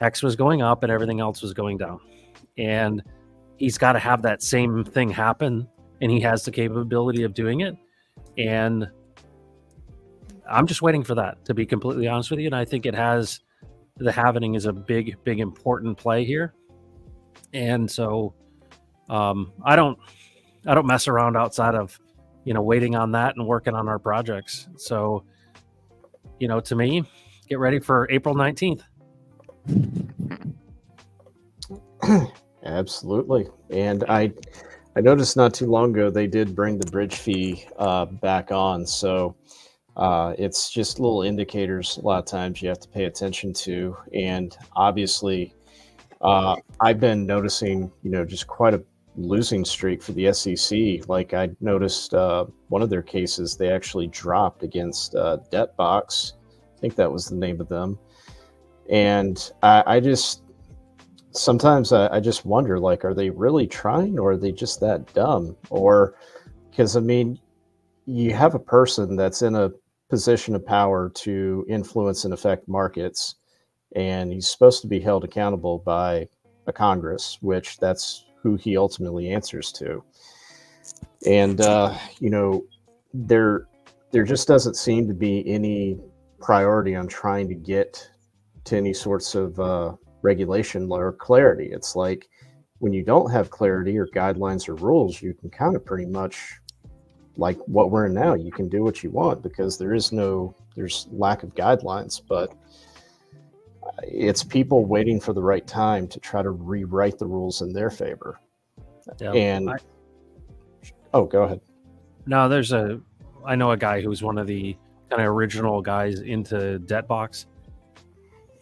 Hex was going up and everything else was going down. And he's got to have that same thing happen, and he has the capability of doing it. And I'm just waiting for that, to be completely honest with you. And I think the halvening is a big, big, important play here. And so I don't mess around outside of, waiting on that and working on our projects. So, to me, get ready for April 19th. Absolutely. And I noticed not too long ago they did bring the bridge fee back on. So it's just little indicators a lot of times you have to pay attention to. And obviously, I've been noticing, just quite a losing streak for the SEC. Like I noticed one of their cases, they actually dropped against Debtbox. I think that was the name of them. And I just sometimes I just wonder, like, are they really trying, or are they just that dumb? Or because I mean, you have a person that's in a position of power to influence and affect markets, and he's supposed to be held accountable by a Congress, which that's who he ultimately answers to. And there just doesn't seem to be any priority on trying to get to any sorts of regulation or clarity. It's like when you don't have clarity or guidelines or rules, you can kind of pretty much, like what we're in now, you can do what you want because there's lack of guidelines. But it's people waiting for the right time to try to rewrite the rules in their favor. Yeah. And go ahead. No, I know a guy who's one of the kind of original guys into DebtBox,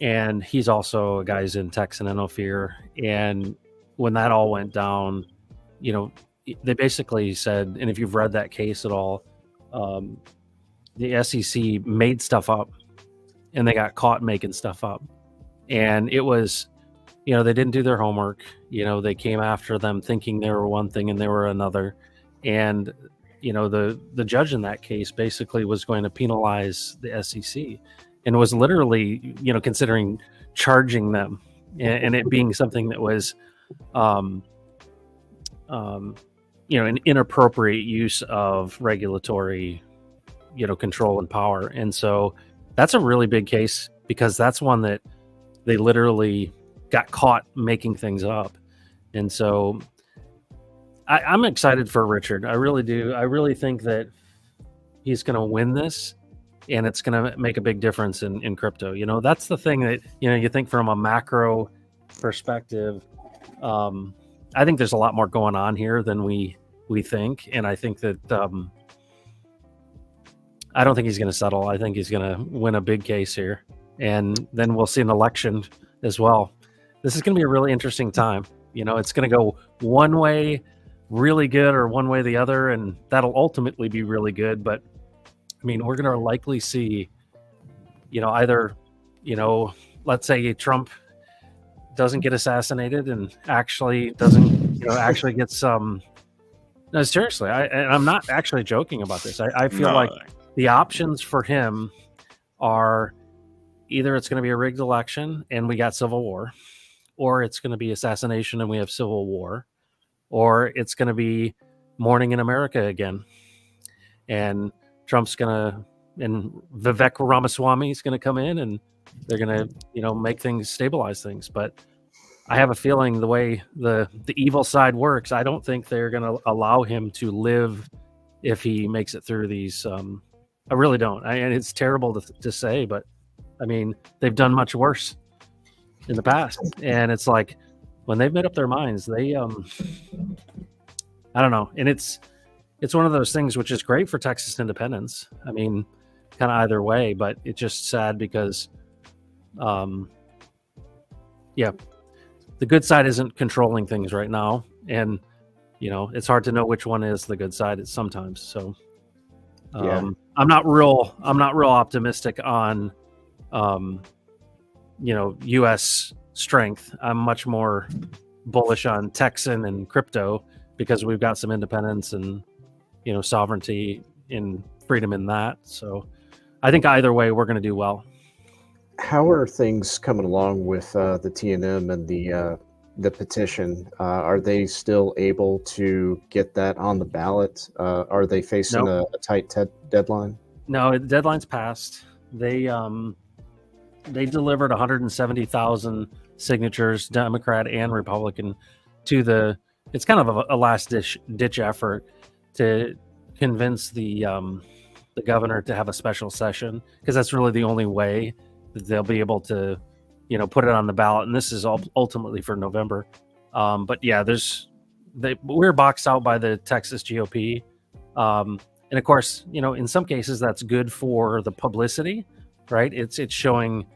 and he's also a guy's in TEXAN and OPHIR. And when that all went down, they basically said, and if you've read that case at all, the SEC made stuff up, and they got caught making stuff up. And it was, they didn't do their homework. They came after them thinking they were one thing and they were another. And the judge in that case basically was going to penalize the SEC, and was literally considering charging them, and it being something that was an inappropriate use of regulatory control and power. And so that's a really big case, because that's one that they literally got caught making things up. And so I'm excited for Richard. I really do. I really think that he's going to win this, and it's going to make a big difference in crypto. That's the thing that, you think from a macro perspective. I think there's a lot more going on here than we think. And I think that I don't think he's going to settle. I think he's going to win a big case here. And then we'll see an election as well. This is going to be a really interesting time. It's going to go one way really good or one way the other, and that'll ultimately be really good. But we're going to likely see, either, let's say Trump doesn't get assassinated and actually doesn't, actually get some. No, seriously, I'm not actually joking about this. I feel like the options for him are either it's going to be a rigged election and we got civil war, or it's going to be assassination and we have civil war, or it's going to be morning in America again. And Trump's going to, and Vivek Ramaswamy is going to come in, and they're going to, make things, stabilize things. But I have a feeling the way the evil side works, I don't think they're going to allow him to live if he makes it through these. I really don't. And it's terrible to say, but they've done much worse in the past. And it's like, when they've made up their minds, they, I don't know. And it's one of those things which is great for Texas independence. Kind of either way, but it's just sad because, the good side isn't controlling things right now. And, it's hard to know which one is the good side sometimes. So, I'm not real optimistic on, U.S. strength. I'm much more bullish on Texan and crypto, because we've got some independence and, sovereignty and freedom in that. So I think either way, we're going to do well. How are things coming along with the TNM and the petition? Are they still able to get that on the ballot? Are they facing a tight deadline? No, the deadline's passed. They delivered 170,000 signatures, Democrat and Republican, to it's kind of a last ditch effort to convince the governor to have a special session, because that's really the only way that they'll be able to, put it on the ballot. And this is ultimately for November. But yeah, we're boxed out by the Texas GOP. And of course, in some cases that's good for the publicity, right? It's showing,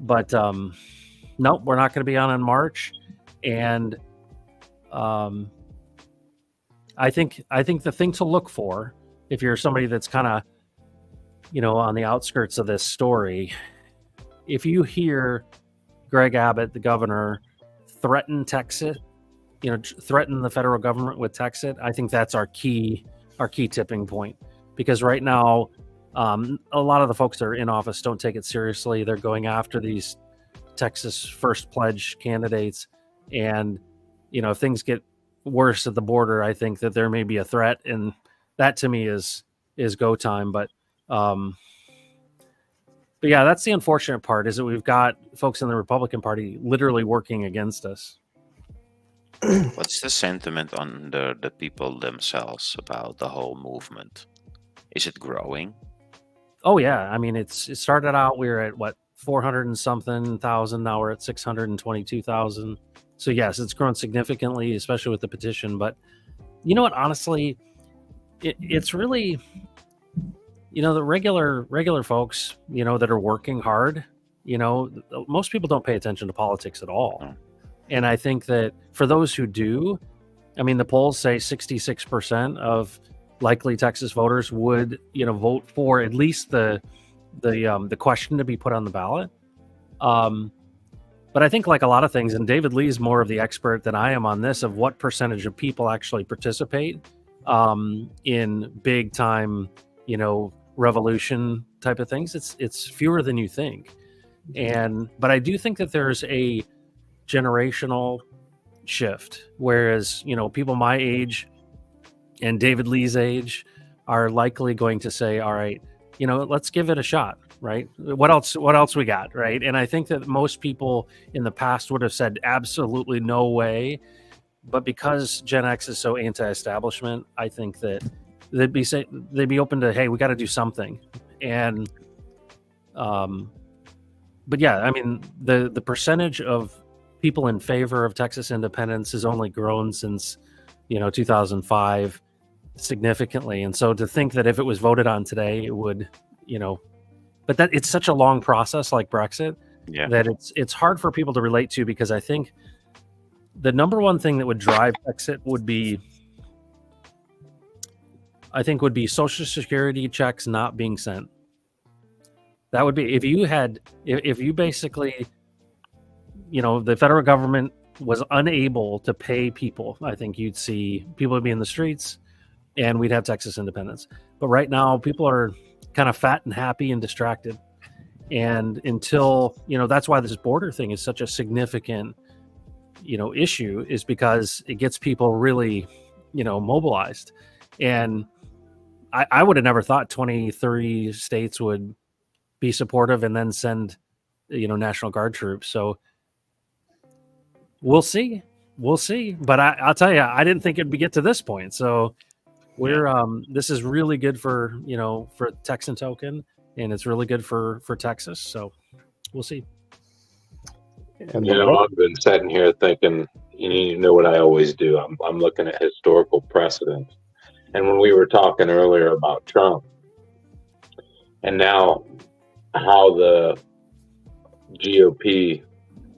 but nope, we're not going to be on in March. And I think the thing to look for, if you're somebody that's kind of, on the outskirts of this story, if you hear Greg Abbott, the governor, threaten Texas, threaten the federal government with Texas, I think that's our key tipping point. Because right now, A lot of the folks that are in office don't take it seriously. They're going after these Texas First Pledge candidates, and if things get worse at the border, I think that there may be a threat, and that to me is go time. But yeah, that's the unfortunate part, is that we've got folks in the Republican Party literally working against us. What's the sentiment on the people themselves about the whole movement? Is it growing? Oh yeah, I mean it started out, we were at what, 400 and something thousand, now we're at 622,000. So yes, it's grown significantly, especially with the petition. But you know what, honestly, it's really, the regular folks, that are working hard, most people don't pay attention to politics at all. No. And I think that for those who do, I mean, the polls say 66% of likely Texas voters would, vote for at least the question to be put on the ballot. But I think, like a lot of things, and David Lee's more of the expert than I am on this, of what percentage of people actually participate in big time, revolution type of things. It's fewer than you think. But I do think that there's a generational shift, whereas, people my age and David Lee's age are likely going to say, all right, let's give it a shot, right? What else we got, right? And I think that most people in the past would have said absolutely no way, but because Gen X is so anti-establishment, I think that they'd be open to, hey, we got to do something. And but yeah, I mean, the percentage of people in favor of Texas independence has only grown since 2005 significantly. And so to think that if it was voted on today, it would, but that it's such a long process, like Brexit, that it's hard for people to relate to, because I think the number one thing that would drive Brexit would be Social Security checks not being sent. That would be, if you basically, the federal government was unable to pay people, I think you'd see people would be in the streets and we'd have Texas independence. But right now, people are kind of fat and happy and distracted. And until, that's why this border thing is such a significant, issue, is because it gets people really, mobilized. And I would have never thought 23 states would be supportive and then send, National Guard troops. So we'll see. But I'll tell you, I didn't think it'd get to this point. So this is really good for, for TEXAN Token, and it's really good for Texas. So we'll see. And I've been sitting here thinking, what I always do. I'm looking at historical precedent. And when we were talking earlier about Trump, and now how the GOP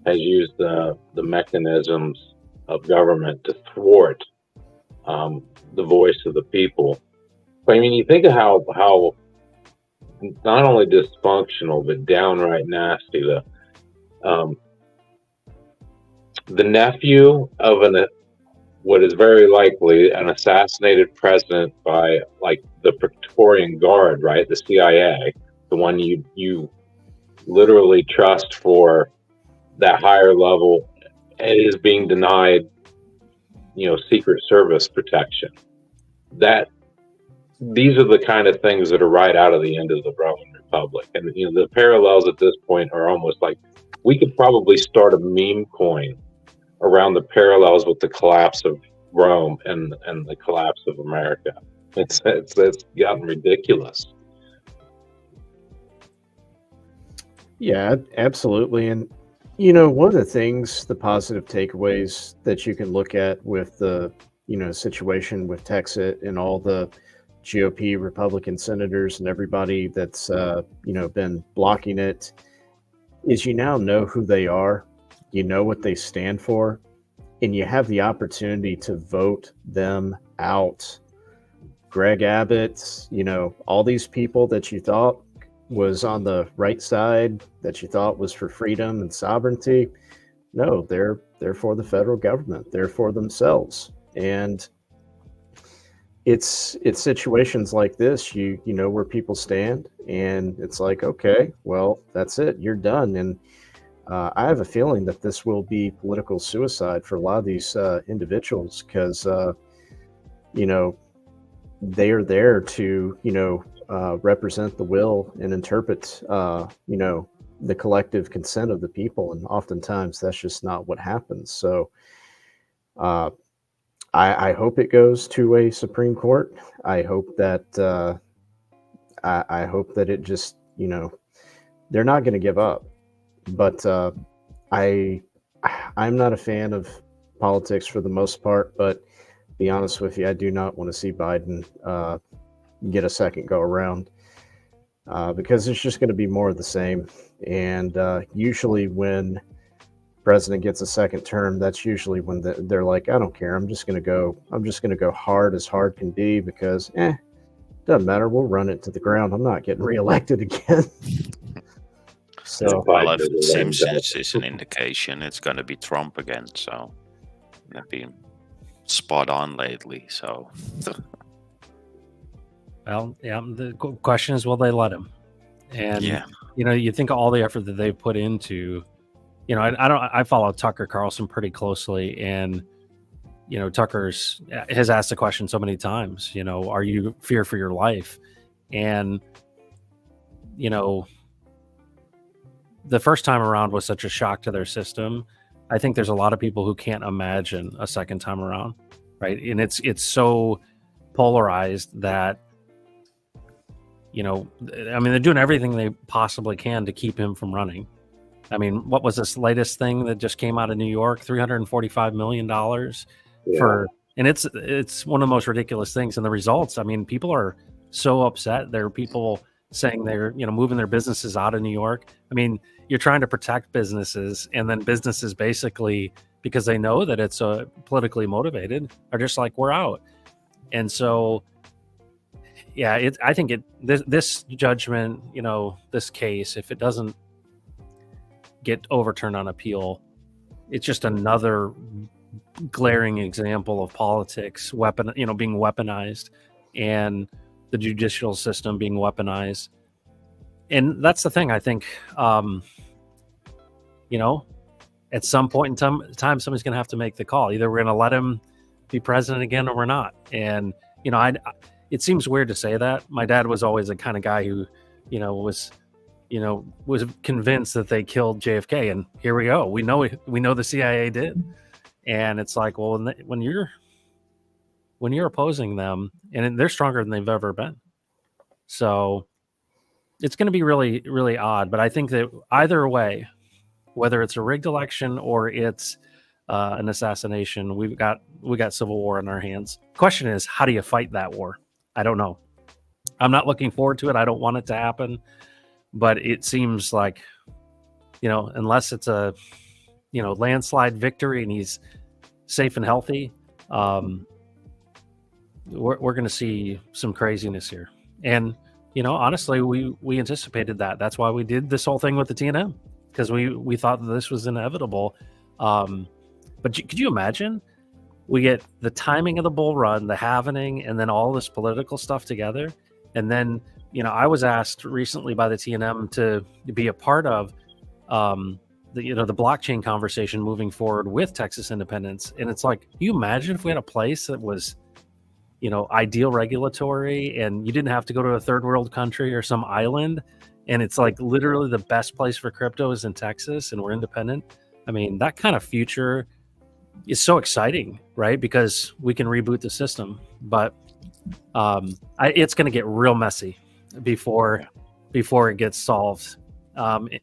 has used the mechanisms of government to thwart the voice of the people. But I mean, you think of how not only dysfunctional but downright nasty the nephew of what is very likely an assassinated president by, like, the Praetorian Guard, right? The CIA, the one you literally trust for that higher level, is being denied, Secret Service protection. These are the kind of things that are right out of the end of the Roman Republic. And, the parallels at this point are almost like we could probably start a meme coin around the parallels with the collapse of Rome and the collapse of America. It's gotten ridiculous. Yeah, absolutely. And, one of the things, the positive takeaways that you can look at with the, situation with Texas and all the GOP Republican senators and everybody that's, been blocking it, is you now know who they are, you know what they stand for, and you have the opportunity to vote them out. Greg Abbott, all these people that you thought was on the right side, that you thought was for freedom and sovereignty, no, they're for the federal government. They're for themselves. And it's situations like this, you know where people stand, and it's like, okay, well, that's it, you're done. And I have a feeling that this will be political suicide for a lot of these individuals, because you know, they are there to, represent the will and interpret, the collective consent of the people, and oftentimes that's just not what happens. So uh, I hope it goes to a Supreme Court. I hope that I hope that it just, they're not going to give up. But I I'm not a fan of politics for the most part. But be honest with you, I do not want to see Biden get a second go around, because it's just going to be more of the same. And usually, when president gets a second term, that's usually when they're like, I don't care. I'm just going to go. I'm just going to go hard as hard can be, because doesn't matter. We'll run it to the ground. I'm not getting reelected again. So Well, if Simpsons is an indication, it's going to be Trump again. So they've been spot on lately. So Well, yeah. The question is, will they let him? And yeah, you think of all the effort that they put into. I follow Tucker Carlson pretty closely, and Tucker has asked the question so many times. Are you fear for your life? And the first time around was such a shock to their system. I think there's a lot of people who can't imagine a second time around, right? And it's so polarized that they're doing everything they possibly can to keep him from running. I mean, what was this latest thing that just came out of New York? $345 million for, and it's one of the most ridiculous things. And the results, I mean, people are so upset. There are people saying they're, moving their businesses out of New York. I mean, you're trying to protect businesses, and then businesses basically, because they know that it's politically motivated, are just like, we're out. And so, yeah, I think this judgment, this case, if it doesn't get overturned on appeal, it's just another glaring example of politics being weaponized, and the judicial system being weaponized. And that's the thing. I think, at some point in time, somebody's going to have to make the call. Either we're going to let him be president again, or we're not. And it seems weird to say that. My dad was always the kind of guy who, was convinced that they killed JFK, and here we go. We know the CIA did, and it's like, well, when you're opposing them, and they're stronger than they've ever been, so it's going to be really, really odd. But I think that either way, whether it's a rigged election or it's an assassination, we got civil war in our hands. Question is, how do you fight that war? I don't know. I'm not looking forward to it. I don't want it to happen. But it seems like, unless it's a, landslide victory and he's safe and healthy, we're going to see some craziness here. And, honestly, we anticipated that. That's why we did this whole thing with the TNM, because we thought that this was inevitable. But could you imagine? We get the timing of the bull run, the halvening, and then all this political stuff together. And then, I was asked recently by the TNM to be a part of the blockchain conversation moving forward with Texas independence. And it's like, can you imagine if we had a place that was, ideal regulatory, and you didn't have to go to a third world country or some island, and it's like literally the best place for crypto is in Texas, and we're independent. I mean, that kind of future is so exciting, right? Because we can reboot the system, but it's going to get real messy before it gets solved. It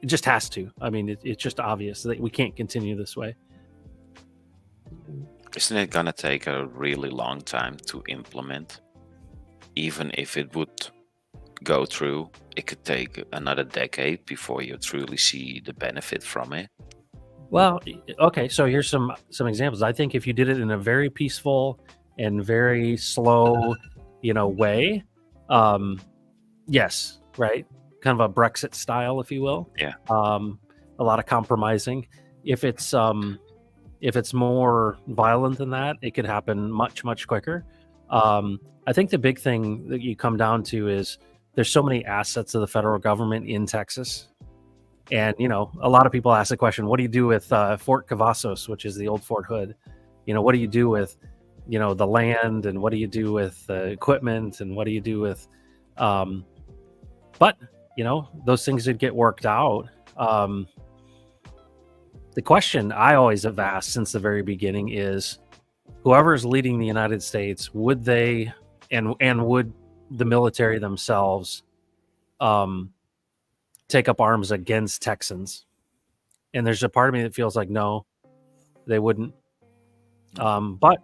just has to. I mean, it's just obvious that we can't continue this way. Isn't it going to take a really long time to implement? Even if it would go through, it could take another decade before you truly see the benefit from it. Well, okay, so here's some examples. I think if you did it in a very peaceful and very slow, way, yes, right, kind of a Brexit style, if you will. Yeah. A lot of compromising. If it's more violent than that, it could happen much, much quicker. I think the big thing that you come down to is there's so many assets of the federal government in Texas. And, a lot of people ask the question, what do you do with Fort Cavazos, which is the old Fort Hood? What do you do with, the land, and what do you do with equipment, and what do you do with, but, those things did get worked out. The question I always have asked since the very beginning is, whoever's leading the United States, would they, and would the military themselves, take up arms against Texans? And there's a part of me that feels like no, they wouldn't. But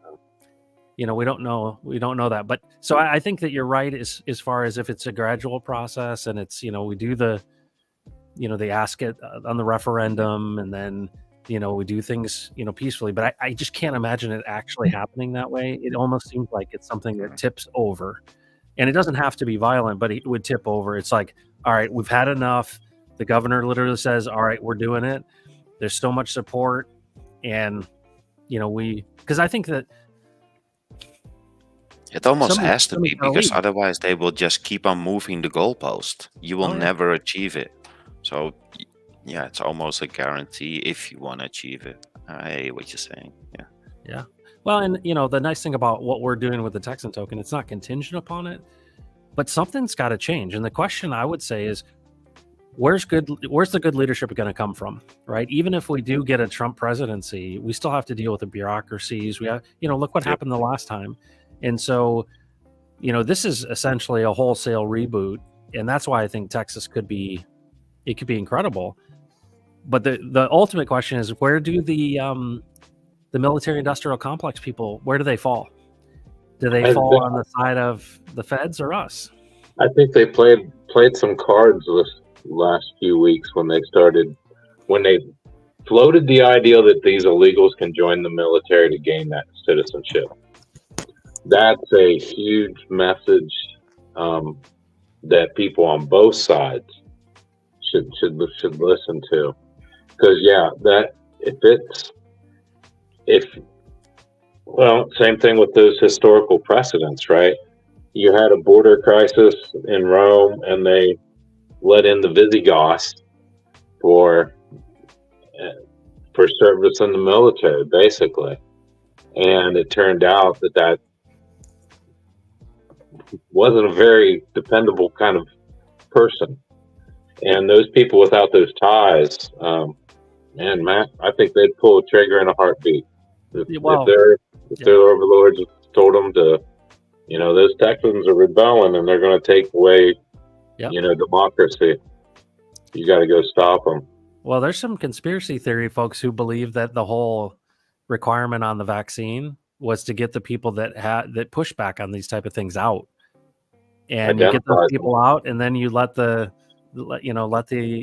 we don't know. We don't know that. But so I think that you're right as far as if it's a gradual process, and it's we do the they ask it on the referendum, and then we do things peacefully. But I just can't imagine it actually happening that way. It almost seems like it's something that tips over, and it doesn't have to be violent, but it would tip over. It's like, all right, we've had enough. The governor literally says, all right, we're doing it. There's so much support, and because I think that it almost has to be, because otherwise they will just keep on moving the goalpost. You will never achieve it. So yeah, it's almost a guarantee if you want to achieve it. I hear what you're saying. Yeah. Well, and the nice thing about what we're doing with the TEXAN token, it's not contingent upon it, but something's got to change. And the question I would say is, where's the good leadership going to come from, right? Even if we do get a Trump presidency, we still have to deal with the bureaucracies. We have, look what happened the last time. And so, this is essentially a wholesale reboot. And that's why I think Texas could be incredible. But the ultimate question is, where do the military industrial complex people, where do they fall? Do they fall on the side of the feds or us? I think they played some cards this last few weeks when they floated the idea that these illegals can join the military to gain that citizenship. That's a huge message that people on both sides should listen to, because same thing with those historical precedents, right? You had a border crisis in Rome, and they let in the Visigoths for service in the military, basically, and it turned out that wasn't a very dependable kind of person. And those people without those ties, Matt, I think they'd pull a trigger in a heartbeat. If their overlords told them to, those Texans are rebelling and they're going to take away, democracy. You got to go stop them. Well, there's some conspiracy theory folks who believe that the whole requirement on the vaccine was to get the people that push back on these type of things out, and you get those people out, and then you let the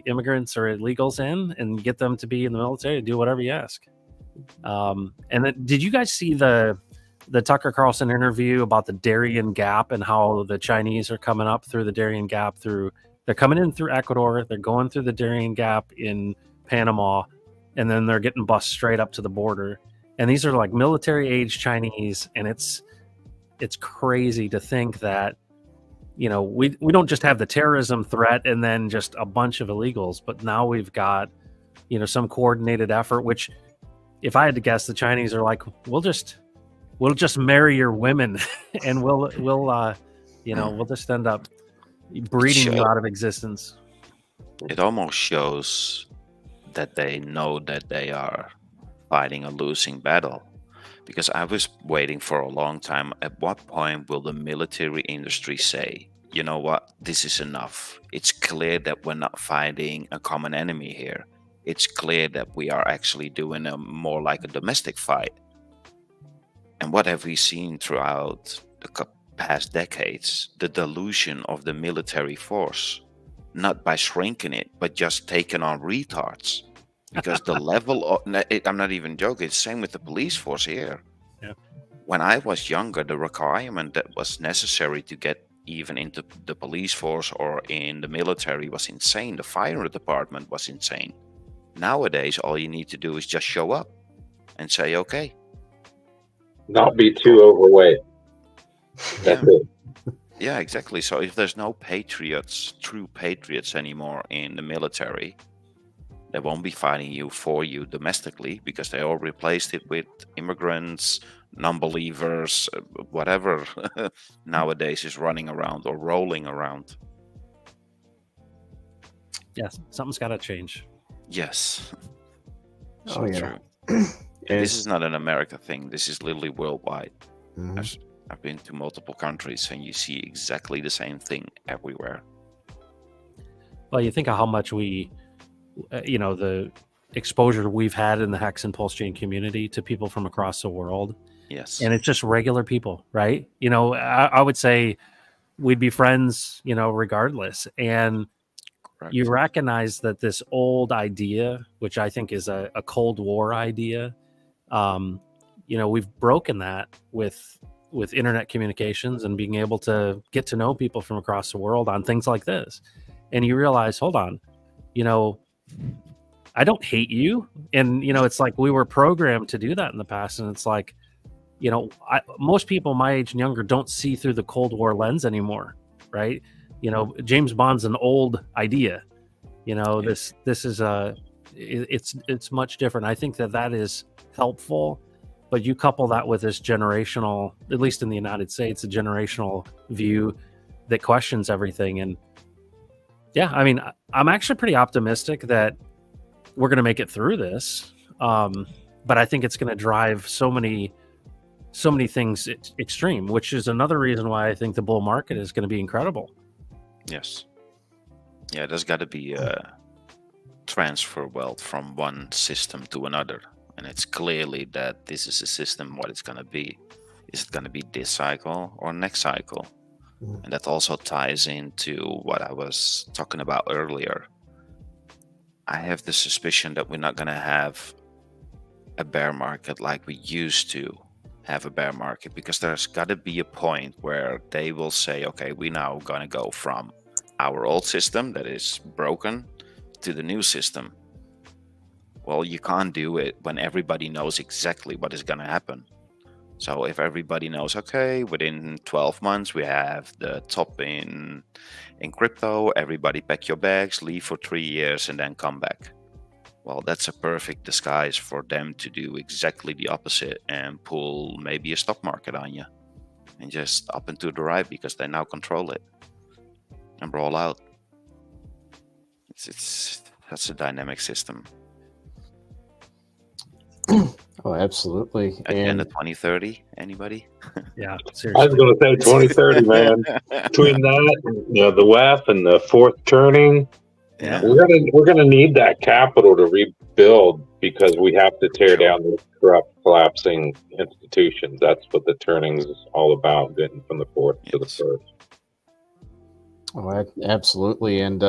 immigrants or illegals in, and get them to be in the military to do whatever you ask. And then, did you guys see the Tucker Carlson interview about the Darien Gap and how the Chinese are coming up through the Darien Gap they're coming in through Ecuador, they're going through the Darien Gap in Panama, and then they're getting bussed straight up to the border. And these are like military age Chinese, and it's crazy to think that we don't just have the terrorism threat and then just a bunch of illegals, but now we've got some coordinated effort. Which, if I had to guess, the Chinese are like, we'll just marry your women, and we'll just end up breeding you out of existence. It almost shows that they know that they are fighting a losing battle, because I was waiting for a long time. At what point will the military industry say, you know what, this is enough? It's clear that we're not fighting a common enemy here. It's clear that we are actually doing a more like a domestic fight. And what have we seen throughout the past decades? The delusion of the military force, not by shrinking it, but just taking on retards. Because the level of, I'm not even joking, it's the same with the police force here. Yeah. When I was younger, the requirement that was necessary to get even into the police force or in the military was insane. The fire department was insane. Nowadays, all you need to do is just show up and say, okay. Not be too overweight. That's Yeah. it. Yeah, exactly. So if there's no patriots, true patriots anymore in the military, they won't be fighting you for you domestically because they all replaced it with immigrants, non-believers, whatever nowadays is running around or rolling around. Yes, something's got to change. Yes. Oh, yeah. True. And this It's- is not an America thing. This is literally worldwide. Mhm. I've been to multiple countries and you see exactly the same thing everywhere. Well, you think of how much we, the exposure we've had in the Hex and Pulse Chain community to people from across the world. Yes. And it's just regular people, right? I would say we'd be friends, regardless. And Correct. you recognize that this old idea, which I think is a Cold War idea, we've broken that with internet communications and being able to get to know people from across the world on things like this. And you realize, hold on, I don't hate you. And, it's like we were programmed to do that in the past. And it's like, most people my age and younger don't see through the Cold War lens anymore, right? James Bond's an old idea. This is it's much different. I think that is helpful, but you couple that with this generational, at least in the United States, a generational view that questions everything. And yeah, I mean, I'm actually pretty optimistic that we're going to make it through this. But I think it's going to drive so many things extreme, which is another reason why I think the bull market is going to be incredible. Yes. Yeah, there's got to be a transfer wealth from one system to another. And it's clearly that this is a system, what it's going to be. Is it going to be this cycle or next cycle? And that also ties into what I was talking about earlier. I have the suspicion that we're not going to have a bear market like we used to have a bear market, because there's got to be a point where they will say, okay, we're now going to go from our old system that is broken to the new system. Well, you can't do it when everybody knows exactly what is going to happen. So if everybody knows, okay, within 12 months we have the top in crypto, everybody pack your bags, leave for 3 years and then come back. Well, that's a perfect disguise for them to do exactly the opposite and pull maybe a stock market on you and just up and to the right because they now control it and roll out. That's a dynamic system. Oh, absolutely. Agenda 2030, anybody? Yeah, I was seriously. going to say 2030, man. Between that, the WEF and the fourth turning, Yeah. we're gonna need that capital to rebuild, because we have to tear down the corrupt, collapsing institutions. That's what the turnings is all about, getting from the fourth to the Yes. first. Oh, absolutely. And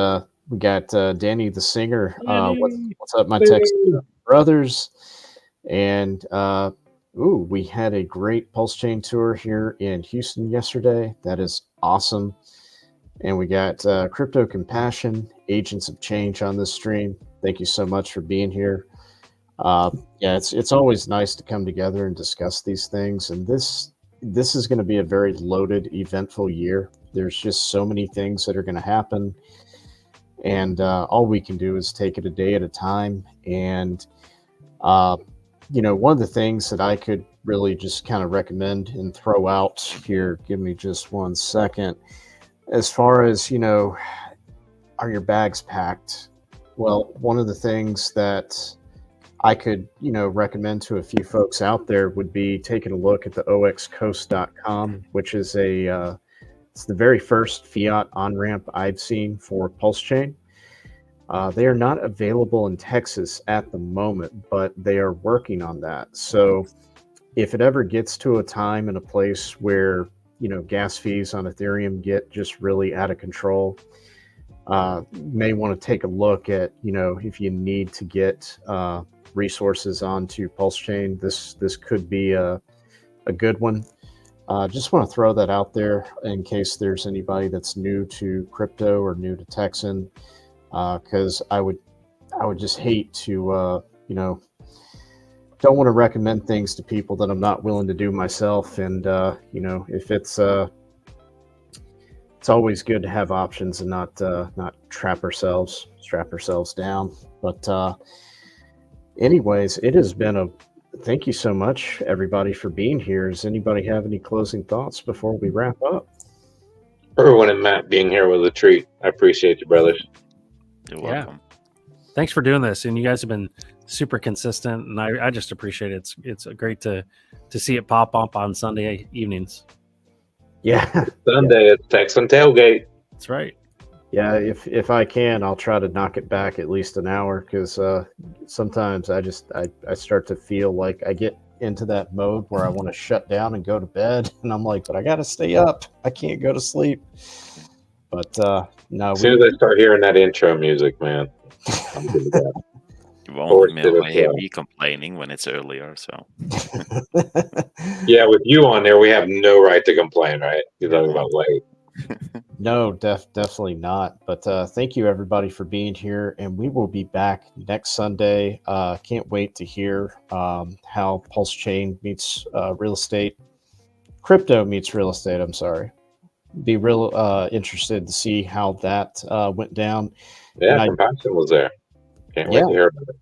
we got Danny the singer. What's up, my Texas brothers? And we had a great Pulse Chain tour here in Houston yesterday. That is awesome. And we got Crypto Compassion, Agents of Change on this stream. Thank you so much for being here. It's always nice to come together and discuss these things. And this is going to be a very loaded, eventful year. There's just so many things that are going to happen. And all we can do is take it a day at a time. And, one of the things that I could really just kind of recommend and throw out here, give me just 1 second. As far as, are your bags packed? Well, one of the things that I could, recommend to a few folks out there would be taking a look at the oxcoast.com, which is it's the very first fiat on-ramp I've seen for Pulse Chain. They are not available in Texas at the moment, but they are working on that. So if it ever gets to a time and a place where gas fees on Ethereum get just really out of control, you may want to take a look at, if you need to get resources onto Pulse Chain. This could be a good one. Just want to throw that out there in case there's anybody that's new to crypto or new to Texan, because I would just hate to don't want to recommend things to people that I'm not willing to do myself. And if it's always good to have options and not strap ourselves down. But anyways, it has been thank you so much, everybody, for being here. Does anybody have any closing thoughts before we wrap up? Everyone and Matt being here was a treat. I appreciate you, brothers. You're welcome. Thanks for doing this, and you guys have been super consistent, and I just appreciate it. It's great to see it pop up on Sunday evenings. Yeah, Sunday at TEXAN Tailgate. That's right. Yeah, if I can, I'll try to knock it back at least an hour, because sometimes I start to feel like I get into that mode where I want to shut down and go to bed, and I'm like, but I got to stay up. I can't go to sleep. But no. As soon as I start hearing that intro music, man, I'm good with that. You won't hear me complaining when it's earlier. So yeah, with you on there, we have no right to complain, right? You're talking about late. No, definitely not. But thank you, everybody, for being here, and we will be back next Sunday. Can't wait to hear how Pulse Chain meets real estate, crypto meets real estate. I'm sorry. Be real interested to see how that went down. Yeah, Compassion was there. Can't wait to hear about it.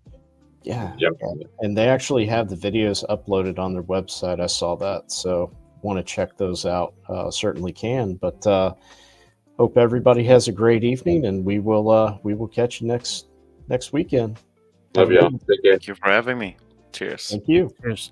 Yeah. Yep. And they actually have the videos uploaded on their website. I saw that. So want to check those out. Certainly can. But hope everybody has a great evening, and we will catch you next weekend. Love y'all. Take care. thank you for having me. Cheers. Thank you. Cheers.